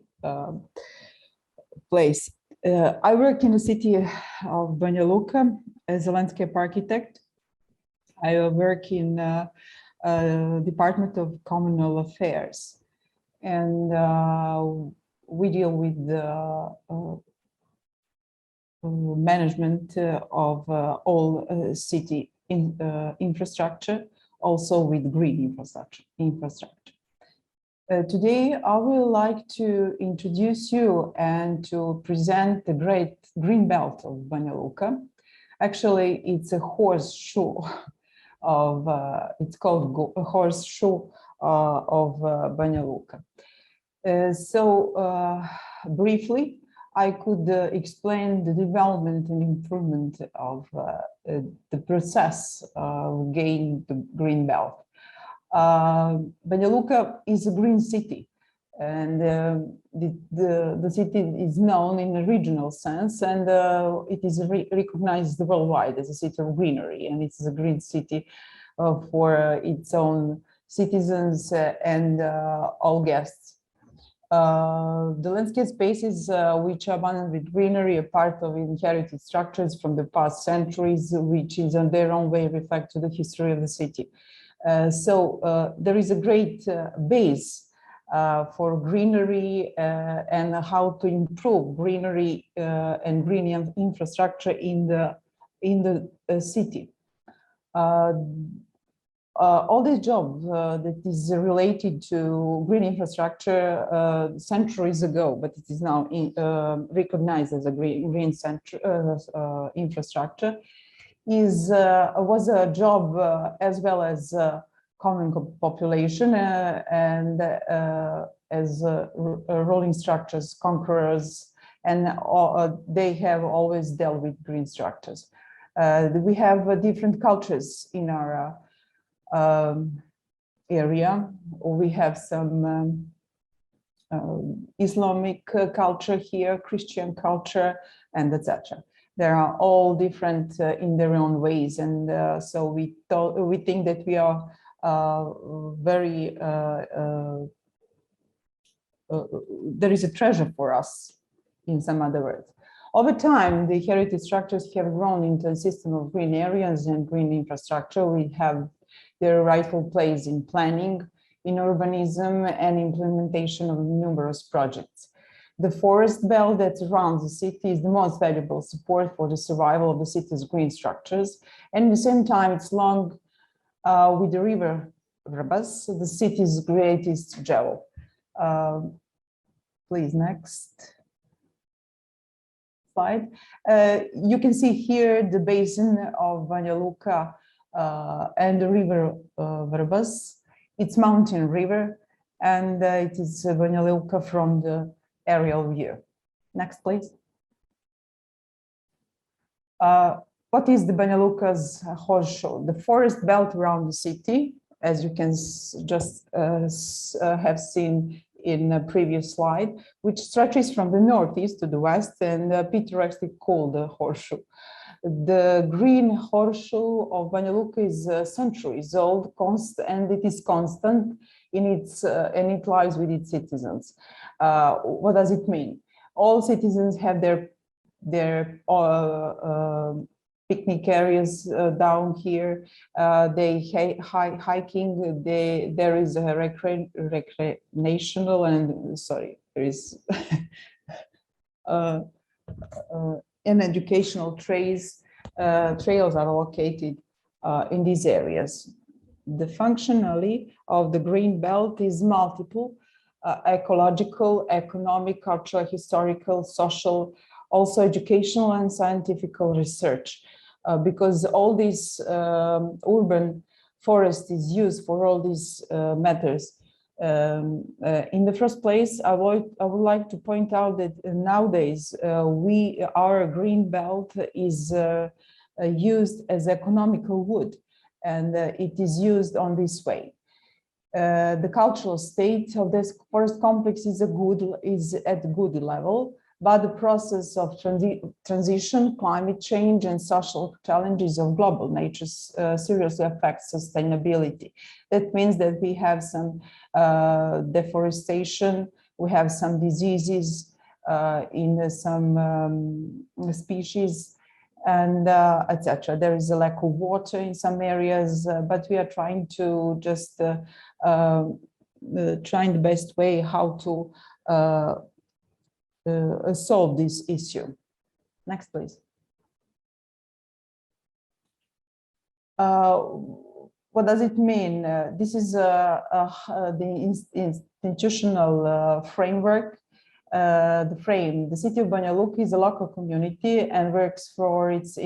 [SPEAKER 6] place. I work in the city of Banyaruka as a landscape architect. I work in Department of Communal Affairs, and we deal with the management of all city infrastructure, also with green infrastructure. Today, I would like to introduce you and to present the great green belt of Banyaruka. Actually, it's a horseshoe of, it's called a horseshoe of Banyaruka. Briefly, I could explain the development and improvement of the process of gaining the green belt. Beneluca is a green city, and the city is known in a regional sense, and it is recognized worldwide as a city of greenery, and it's a green city for its own citizens and all guests. The landscape spaces which are abundant with greenery are part of inherited structures from the past centuries, which is in their own way reflect to the history of the city. There is a great base for greenery and how to improve greenery and green infrastructure in the city. All this job that is related to green infrastructure centuries ago, but it is now recognized as a green infrastructure, was a job as well as common population and as rolling structures, conquerors, and they have always dealt with green structures. We have different cultures in our area. We have some Islamic culture here, Christian culture, and etc. They are all different in their own ways, and so we think that we are very there is a treasure for us, in some other words. Over time, the heritage structures have grown into a system of green areas and green infrastructure. We have their rightful place in planning, in urbanism, and implementation of numerous projects. The forest belt that surrounds the city is the most valuable support for the survival of the city's green structures. And at the same time, it's along with the river Vrbas, the city's greatest jewel. Please, next slide. You can see here the basin of Banyaruka and the river Vrbas. It's mountain river, and it is Banyaruka from the aerial view. Next, please. What is the Banyaruka's horseshoe? The forest belt around the city, as you can just have seen in a previous slide, which stretches from the northeast to the west and picturesquely called the horseshoe. The green horseshoe of Banyaruka is centuries old, and it is constant in its and it lies with its citizens. What does it mean? All citizens have their picnic areas down here. They hiking. There is a recreational and there is and educational trails are located in these areas. The functionality of the green belt is multiple: ecological, economic, cultural, historical, social, also educational and scientific research, because all this urban forest is used for all these matters. In the first place, I would like to point out that nowadays our green belt is used as economical wood, and it is used on this way. The cultural state of this forest complex is at a good level, but the process of transition, climate change, and social challenges of global nature seriously affect sustainability. That means that we have some deforestation, we have some diseases in some species, and etc. There is a lack of water in some areas, but we are trying to just trying the best way how to solve this issue. Next, please. What does it mean? This is the institutional framework. The City of Banja Luka is a local community and works through its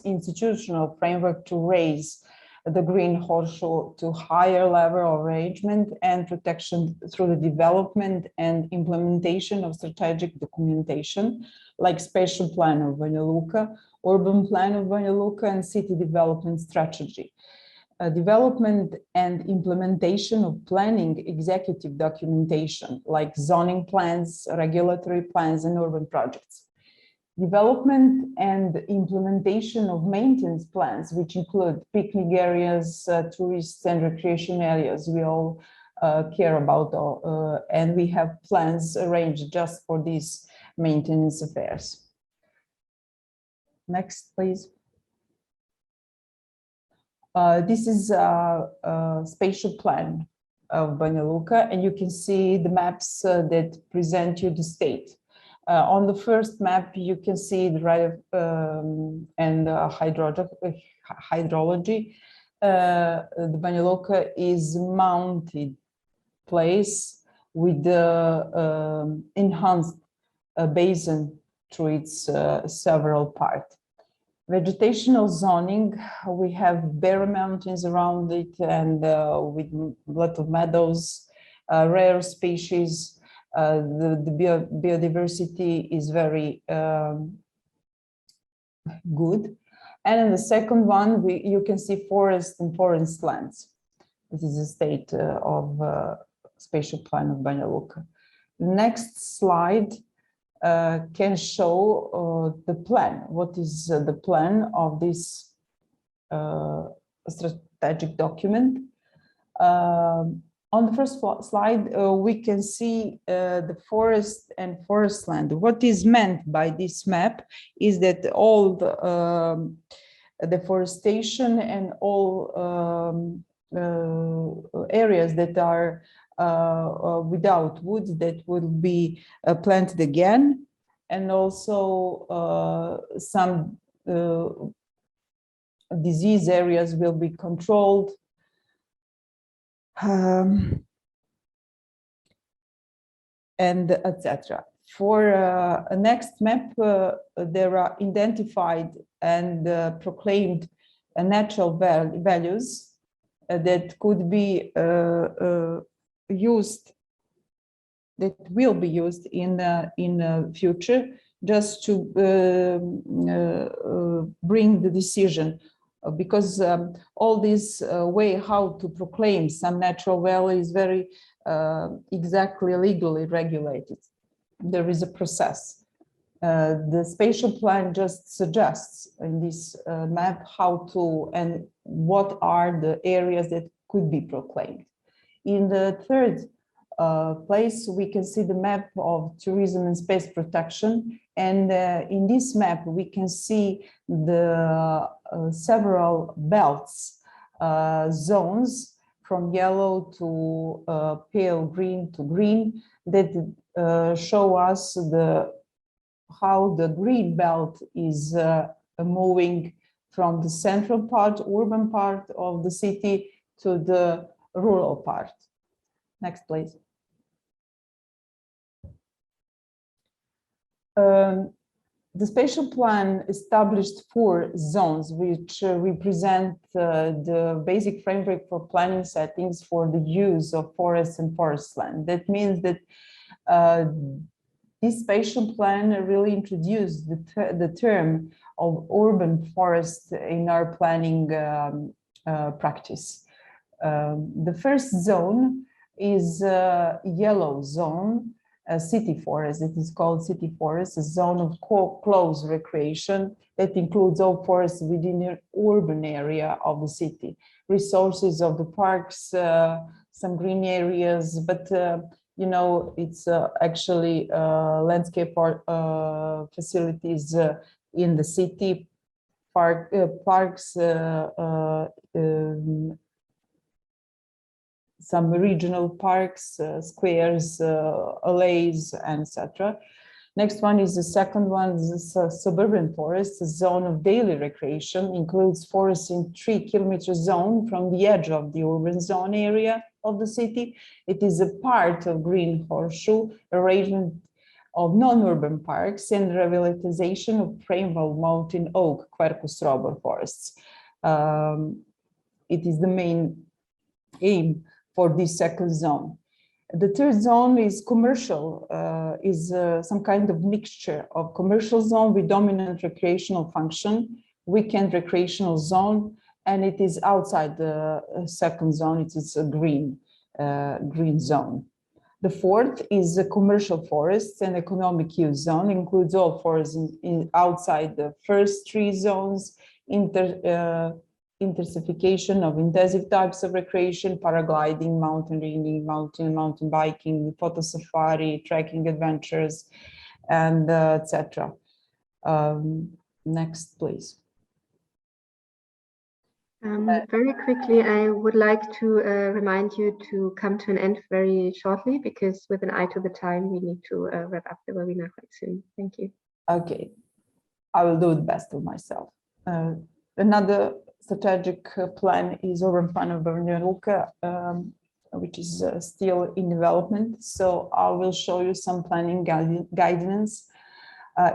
[SPEAKER 6] institutional framework to raise the green horseshoe to higher level of arrangement and protection through the development and implementation of strategic documentation like Spatial Plan of Beneluca, Urban Plan of Beneluca, and City Development Strategy. Development and implementation of planning executive documentation like zoning plans, regulatory plans, and urban projects. Development and implementation of maintenance plans, which include picnic areas, tourist and recreation areas. We all care about, and we have plans arranged just for these maintenance affairs. Next, please. This is a spatial plan of Beneluca, and you can see the maps that present you the state. On the first map, you can see the right and hydrology. The Beneluca is mounted place with the enhanced basin through its several parts. Vegetational zoning, we have bare mountains around it and with a lot of meadows, rare species. The biodiversity is very good. And in the second one, you can see forest and forest lands. This is the state of Spatial Plan of Banyaruka. Next slide can show the plan. What is the plan of this strategic document? On the first slide, we can see the forest and forest land. What is meant by this map is that all the deforestation and all areas that are without woods that will be planted again, and also some disease areas will be controlled. And etc. For a next map, there are identified and proclaimed natural values that could be used, that will be used in the future, just to bring the decision. Because all this way how to proclaim some natural value is very exactly legally regulated. There is a process. The spatial plan just suggests in this map how to and what are the areas that could be proclaimed. In the third place, we can see the map of tourism and space protection. And in this map, we can see the several belts, zones from yellow to pale green to green that show us how the green belt is moving from the central part, urban part of the city to the rural part. Next, please. The spatial plan established 4 zones, which represent the basic framework for planning settings for the use of forests and forest land. That means that this spatial plan really introduced the term of urban forest in our planning practice. The first zone is a yellow zone, a city forest. It is called city forest, a zone of close recreation that includes all forests within the urban area of the city, resources of the parks, some green areas, but you know, it's actually landscape facilities in the city, parks, some regional parks, squares, allays, etc. Next one is the second one, is a suburban forest, a zone of daily recreation, includes forests in 3-kilometer zone from the edge of the urban zone area of the city. It is a part of Green Horseshoe, arrangement of non-urban parks and revitalization of Primeval Mountain Oak, Quercus robur forests. It is the main aim for this second zone. The third zone is commercial, some kind of mixture of commercial zone with dominant recreational function, weekend recreational zone, and it is outside the second zone. It is a green zone. The fourth is a commercial forests and economic use zone, includes all forests outside the first 3 zones, intensification of intensive types of recreation, paragliding, mountaineering, mountain biking, photo safari, trekking adventures, and etc. Next, please.
[SPEAKER 1] Very quickly, I would like to remind you to come to an end very shortly, because with an eye to the time, we need to wrap up the webinar quite soon. Thank you.
[SPEAKER 6] Okay, I will do the best of myself. Another strategic plan is urban plan of Banyaruka, which is still in development. So I will show you some planning guidance.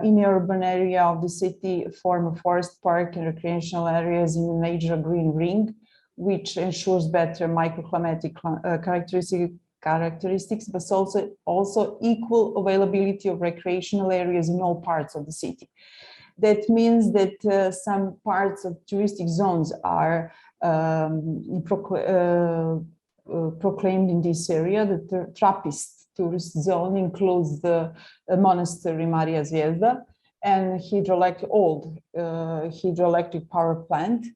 [SPEAKER 6] In the urban area of the city, form a forest park and recreational areas in a major green ring, which ensures better microclimatic characteristics, but also equal availability of recreational areas in all parts of the city. That means that some parts of touristic zones are proclaimed in this area. The Trappist tourist zone includes the monastery Marija Vilhelm and old hydroelectric power plant,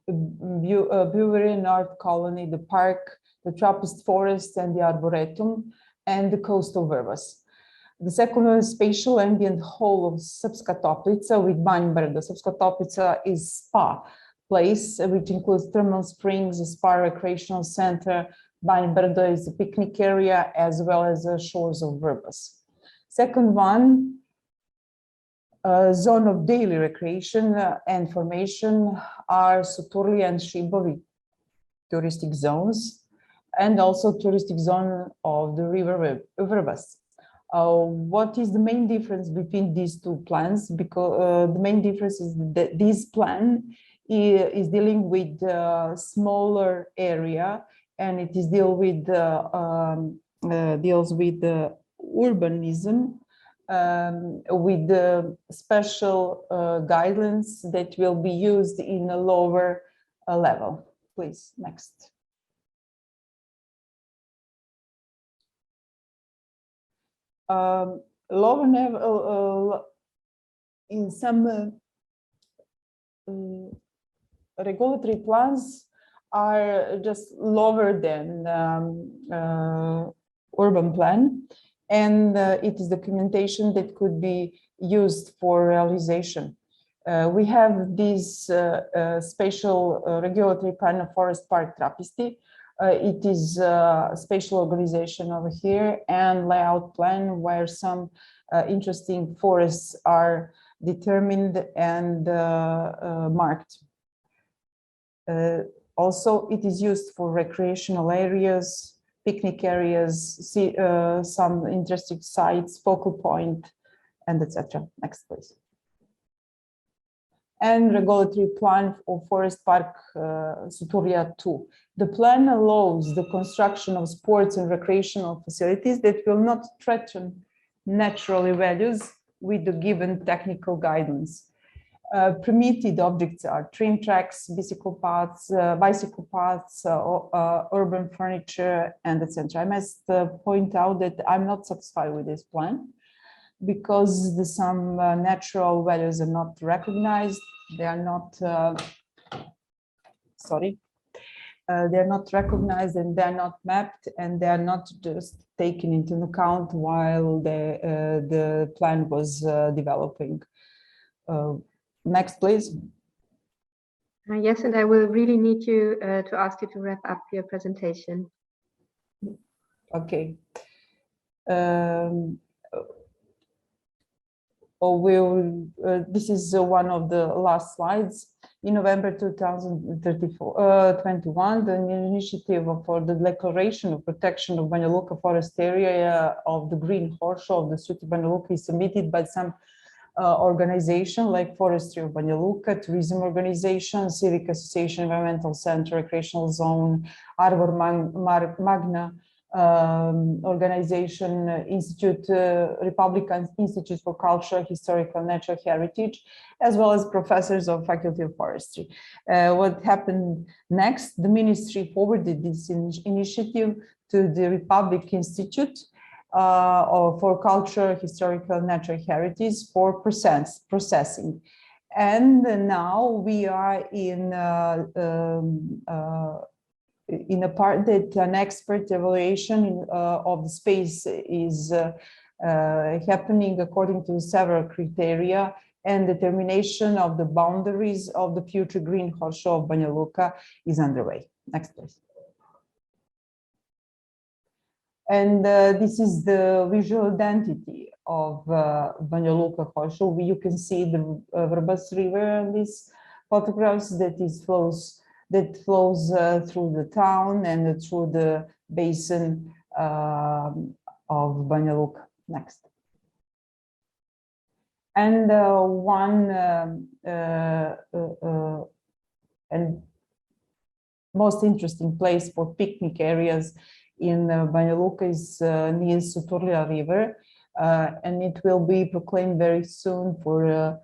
[SPEAKER 6] Brewery, North Colony, the park, the Trappist forest and the Arboretum, and the coastal verbas. The second one is spatial ambient whole of Srpska Toplica with Banyaruka. Srpska Toplica is spa place, which includes thermal springs, a spa recreational center. Banyaruka is a picnic area, as well as the shores of verbas. Second one, zone of daily recreation and formation are Suturli and Šibovi touristic zones, and also touristic zone of the river verbas. What is the main difference between these 2 plans? Because the main difference is that this plan is dealing with a smaller area, and it is deals with the urbanism with the special guidelines that will be used in a lower level. Please, next. Lower level in some regulatory plans are just lower than urban plan, and it is documentation that could be used for realization. We have this spatial regulatory plan of forest park Trappisti. It is a spatial organization over here and layout plan where some interesting forests are determined and marked. Also, it is used for recreational areas, picnic areas, some interesting sites, focal point, and etc. Next, please. and regulatory plan of Forest Park Suturia 2. The plan allows the construction of sports and recreational facilities that will not threaten natural values with the given technical guidance. Permitted objects are train tracks, bicycle paths, urban furniture, and etc. I must point out that I'm not satisfied with this plan because some natural values are not recognized. They are not, they're not recognized, and they're not mapped, and they are not just taken into account while the plan was developing. Next, please.
[SPEAKER 1] Yes, and I will really need you to ask you to wrap up your presentation.
[SPEAKER 6] Okay. This is one of the last slides. In November 2021, the initiative for the declaration of protection of Banyaruka forest area of the green horseshoe of the City of Banja Luka is submitted by some organization like Forestry of Beneluca, tourism organization, civic association, environmental center, recreational zone, Arbor Magna organization, Institute, Republican Institute for Culture, Historical, Natural Heritage, as well as professors of Faculty of Forestry. What happened next? The ministry forwarded this initiative to the Republic Institute for Culture, Historical, Natural Heritage for processing. And now we are in a part that an expert evaluation of the space is happening according to several criteria, and determination of the boundaries of the future green horseshoe of Banyaruka is underway. Next, please. And this is the visual identity of Banyaruka horseshoe. You can see the Verbas River in these photographs that flows through the town and through the basin of Banyaruka. Next. And one and most interesting place for picnic areas in Banyaruka is near Suturia River, and it will be proclaimed very soon for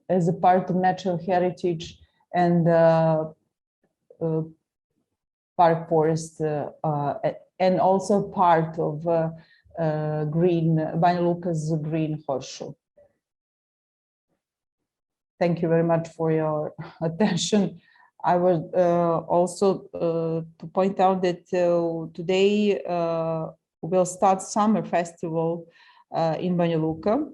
[SPEAKER 6] as a part of natural heritage and park forest, and also part of Banyaruka's green horseshoe. Thank you very much for your attention. I would also to point out that today we'll start summer festival in Banyaruka,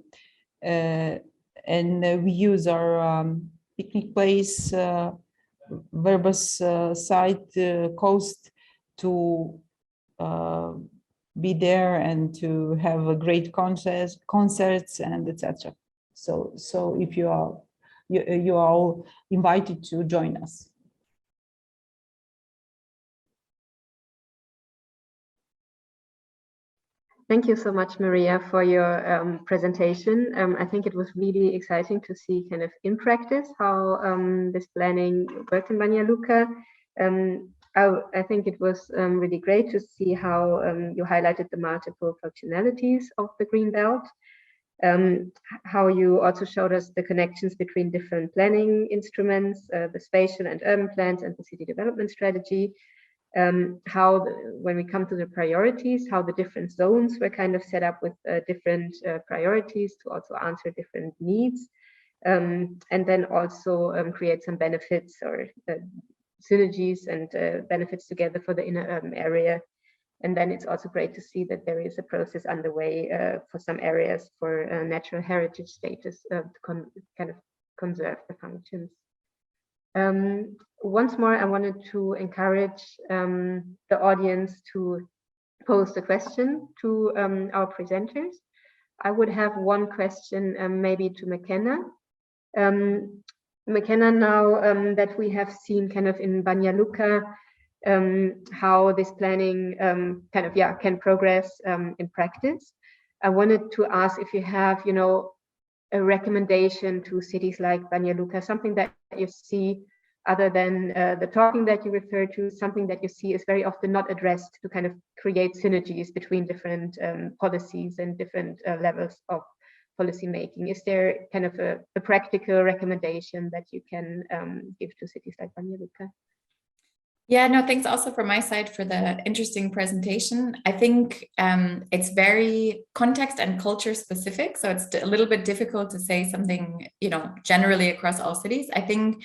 [SPEAKER 6] and we use our picnic place, Verbas site coast, to be there and to have a great concerts and etc. So if you are all invited to join us.
[SPEAKER 1] Thank you so much, Marija, for your presentation. I think it was really exciting to see kind of in practice how this planning worked in Banja Luka. I think it was really great to see how you highlighted the multiple functionalities of the Green Belt, how you also showed us the connections between different planning instruments, the spatial and urban plans and the city development strategy, how when we come to the priorities, how the different zones were kind of set up with different priorities to also answer different needs, and then also create some benefits or synergies and benefits together for the inner urban area. And then it's also great to see that there is a process underway for some areas for natural heritage status to kind of conserve the functions. Once more, I wanted to encourage the audience to pose a question to our presenters. I would have one question maybe to McKenna. McKenna, now that we have seen kind of in Banja Luka how this planning can progress in practice, I wanted to ask if you have, a recommendation to cities like Banja Luka, something that you see other than the talking that you refer to, something that you see is very often not addressed to kind of create synergies between different policies and different levels of policy making? Is there kind of a practical recommendation that you can give to cities like Banja Luka?
[SPEAKER 5] Yeah, no, thanks also from my side for the interesting presentation. I think it's very context and culture specific, so it's a little bit difficult to say something, you know, generally across all cities. I think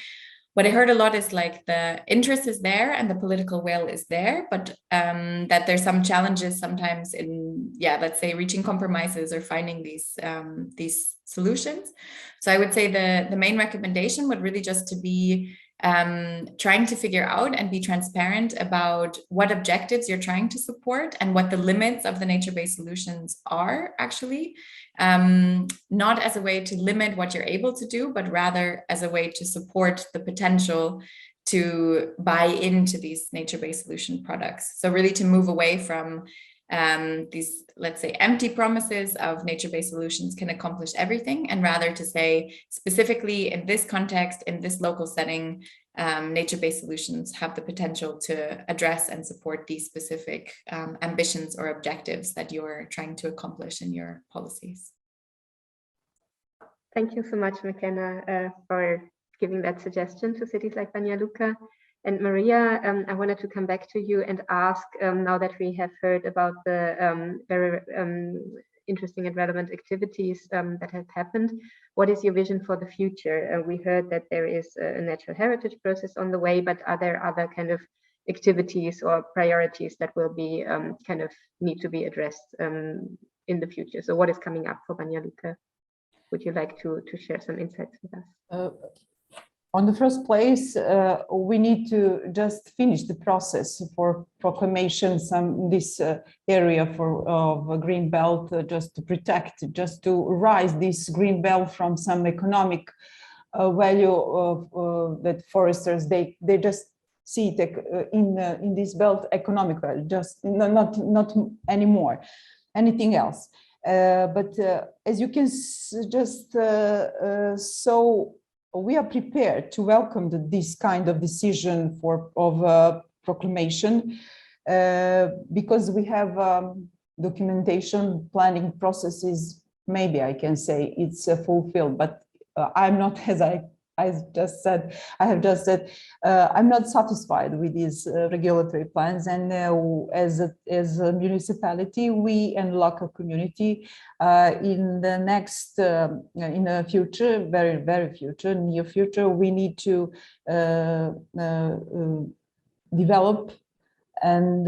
[SPEAKER 5] what I heard a lot is like the interest is there and the political will is there, but that there's some challenges sometimes in, yeah, let's say reaching compromises or finding these solutions. So I would say the main recommendation would really just to be trying to figure out and be transparent about what objectives you're trying to support and what the limits of the nature-based solutions are actually, not as a way to limit what you're able to do, but rather as a way to support the potential to buy into these nature-based solution products. So really to move away from these, let's say, empty promises of nature-based solutions can accomplish everything, and rather to say specifically in this context, in this local setting, nature-based solutions have the potential to address and support these specific ambitions or objectives that you're trying to accomplish in your policies.
[SPEAKER 1] Thank you so much, McKenna, for giving that suggestion to cities like Banja Luka. And Marija, I wanted to come back to you and ask, now that we have heard about the very interesting and relevant activities that have happened, what is your vision for the future? We heard that there is a natural heritage process on the way, but are there other kind of activities or priorities that will be kind of need to be addressed in the future? So what is coming up for Banja Luka? Would you like to share some insights with us?
[SPEAKER 6] On the first place, we need to just finish the process for proclamation, this area of a green belt, just to protect, just to rise this green belt from some economic value of that foresters, they just see it in this belt economic value, just not anymore, anything else. But as you can just so we are prepared to welcome this kind of decision of proclamation because we have documentation, planning processes. Maybe I can say it's fulfilled, but I'm not, as I have just said, I'm not satisfied with these regulatory plans. And as a municipality, we and local community in the next, in the future, very future, near future, we need to develop and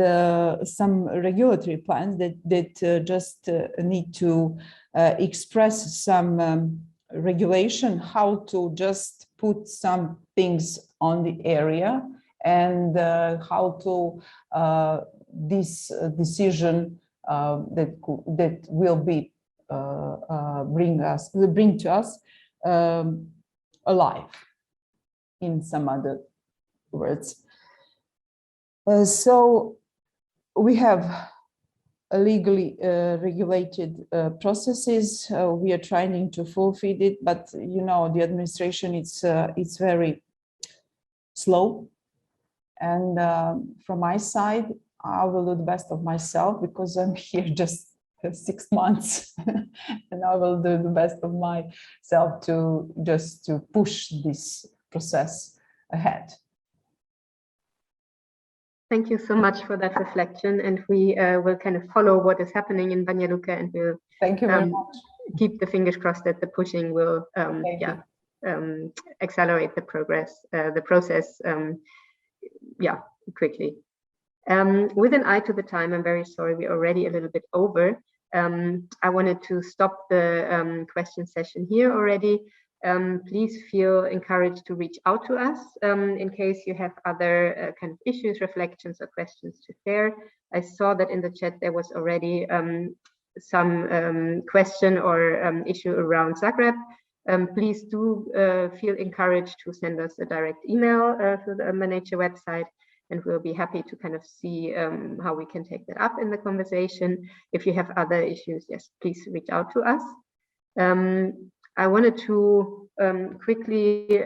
[SPEAKER 6] some regulatory plans that just need to express some regulation, how to just put some things on the area, and how to this decision that will be bring to us alive, in some other words. So we have legally regulated processes. We are trying to fulfill it, but you know, the administration, it's very slow. And from my side, I will do the best of myself because I'm here just 6 months, and I will do the best of myself to push this process ahead.
[SPEAKER 1] Thank you so much for that reflection, and we will kind of follow what is happening in Banja Luka, and we'll
[SPEAKER 6] thank you very much.
[SPEAKER 1] Keep the fingers crossed that the pushing will accelerate the process quickly. With an eye to the time, I'm very sorry we're already a little bit over. I wanted to stop the question session here already. Please feel encouraged to reach out to us in case you have other kind of issues, reflections, or questions to share. I saw that in the chat there was already some question or issue around Zagreb. Please do feel encouraged to send us a direct email to the UrbanByNature website, and we'll be happy to kind of see how we can take that up in the conversation. If you have other issues, yes, please reach out to us. I wanted to quickly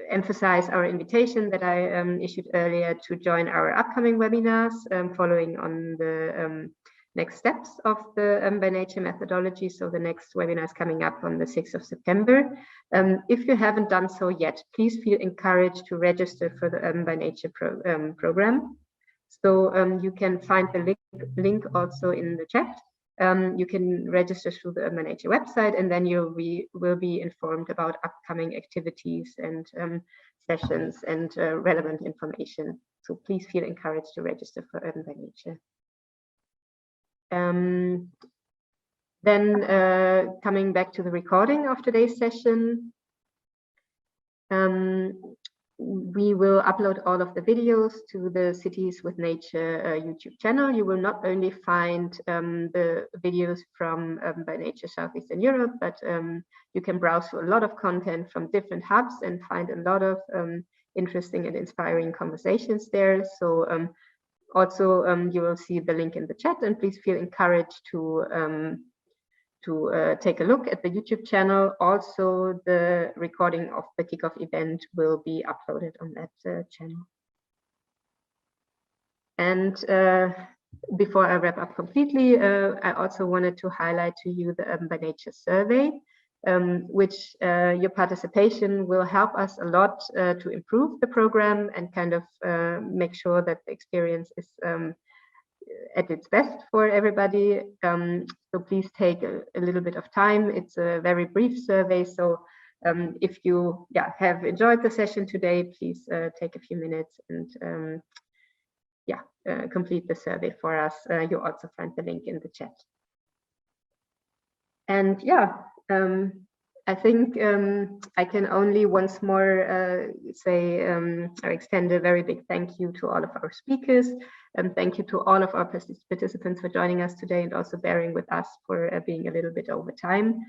[SPEAKER 1] emphasize our invitation that I issued earlier to join our upcoming webinars following on the next steps of the UrbanByNature methodology. So the next webinar is coming up on the 6th of September. If you haven't done so yet, please feel encouraged to register for the UrbanByNature program. So you can find the link also in the chat. You can register through the UrbanByNature website, and then you will be informed about upcoming activities and sessions and relevant information. So please feel encouraged to register for UrbanByNature. Then coming back to the recording of today's session, we will upload all of the videos to the Cities with Nature YouTube channel. You will not only find the videos from UrbanByNature South Eastern Europe, but you can browse through a lot of content from different hubs and find a lot of interesting and inspiring conversations there. So also you will see the link in the chat, and please feel encouraged to take a look at the YouTube channel. Also, the recording of the Kickoff event will be uploaded on that channel. And before I wrap up completely, I also wanted to highlight to you the UrbanByNature survey, which your participation will help us a lot to improve the program and kind of make sure that the experience is at its best for everybody. So please take a little bit of time. It's a very brief survey. So if you have enjoyed the session today, please take a few minutes and complete the survey for us. You also find the link in the chat. And I think I can only once more say or extend a very big thank you to all of our speakers, and thank you to all of our participants for joining us today and also bearing with us for being a little bit over time.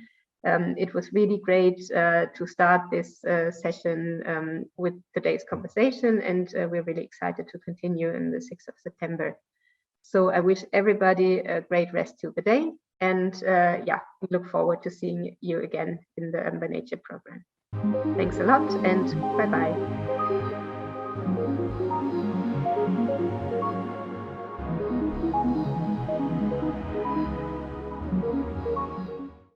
[SPEAKER 1] It was really great to start this session with today's conversation, and we're really excited to continue in the 6th of September. So I wish everybody a great rest of the day. And we look forward to seeing you again in the UrbanByNature program. Thanks a lot, and bye-bye.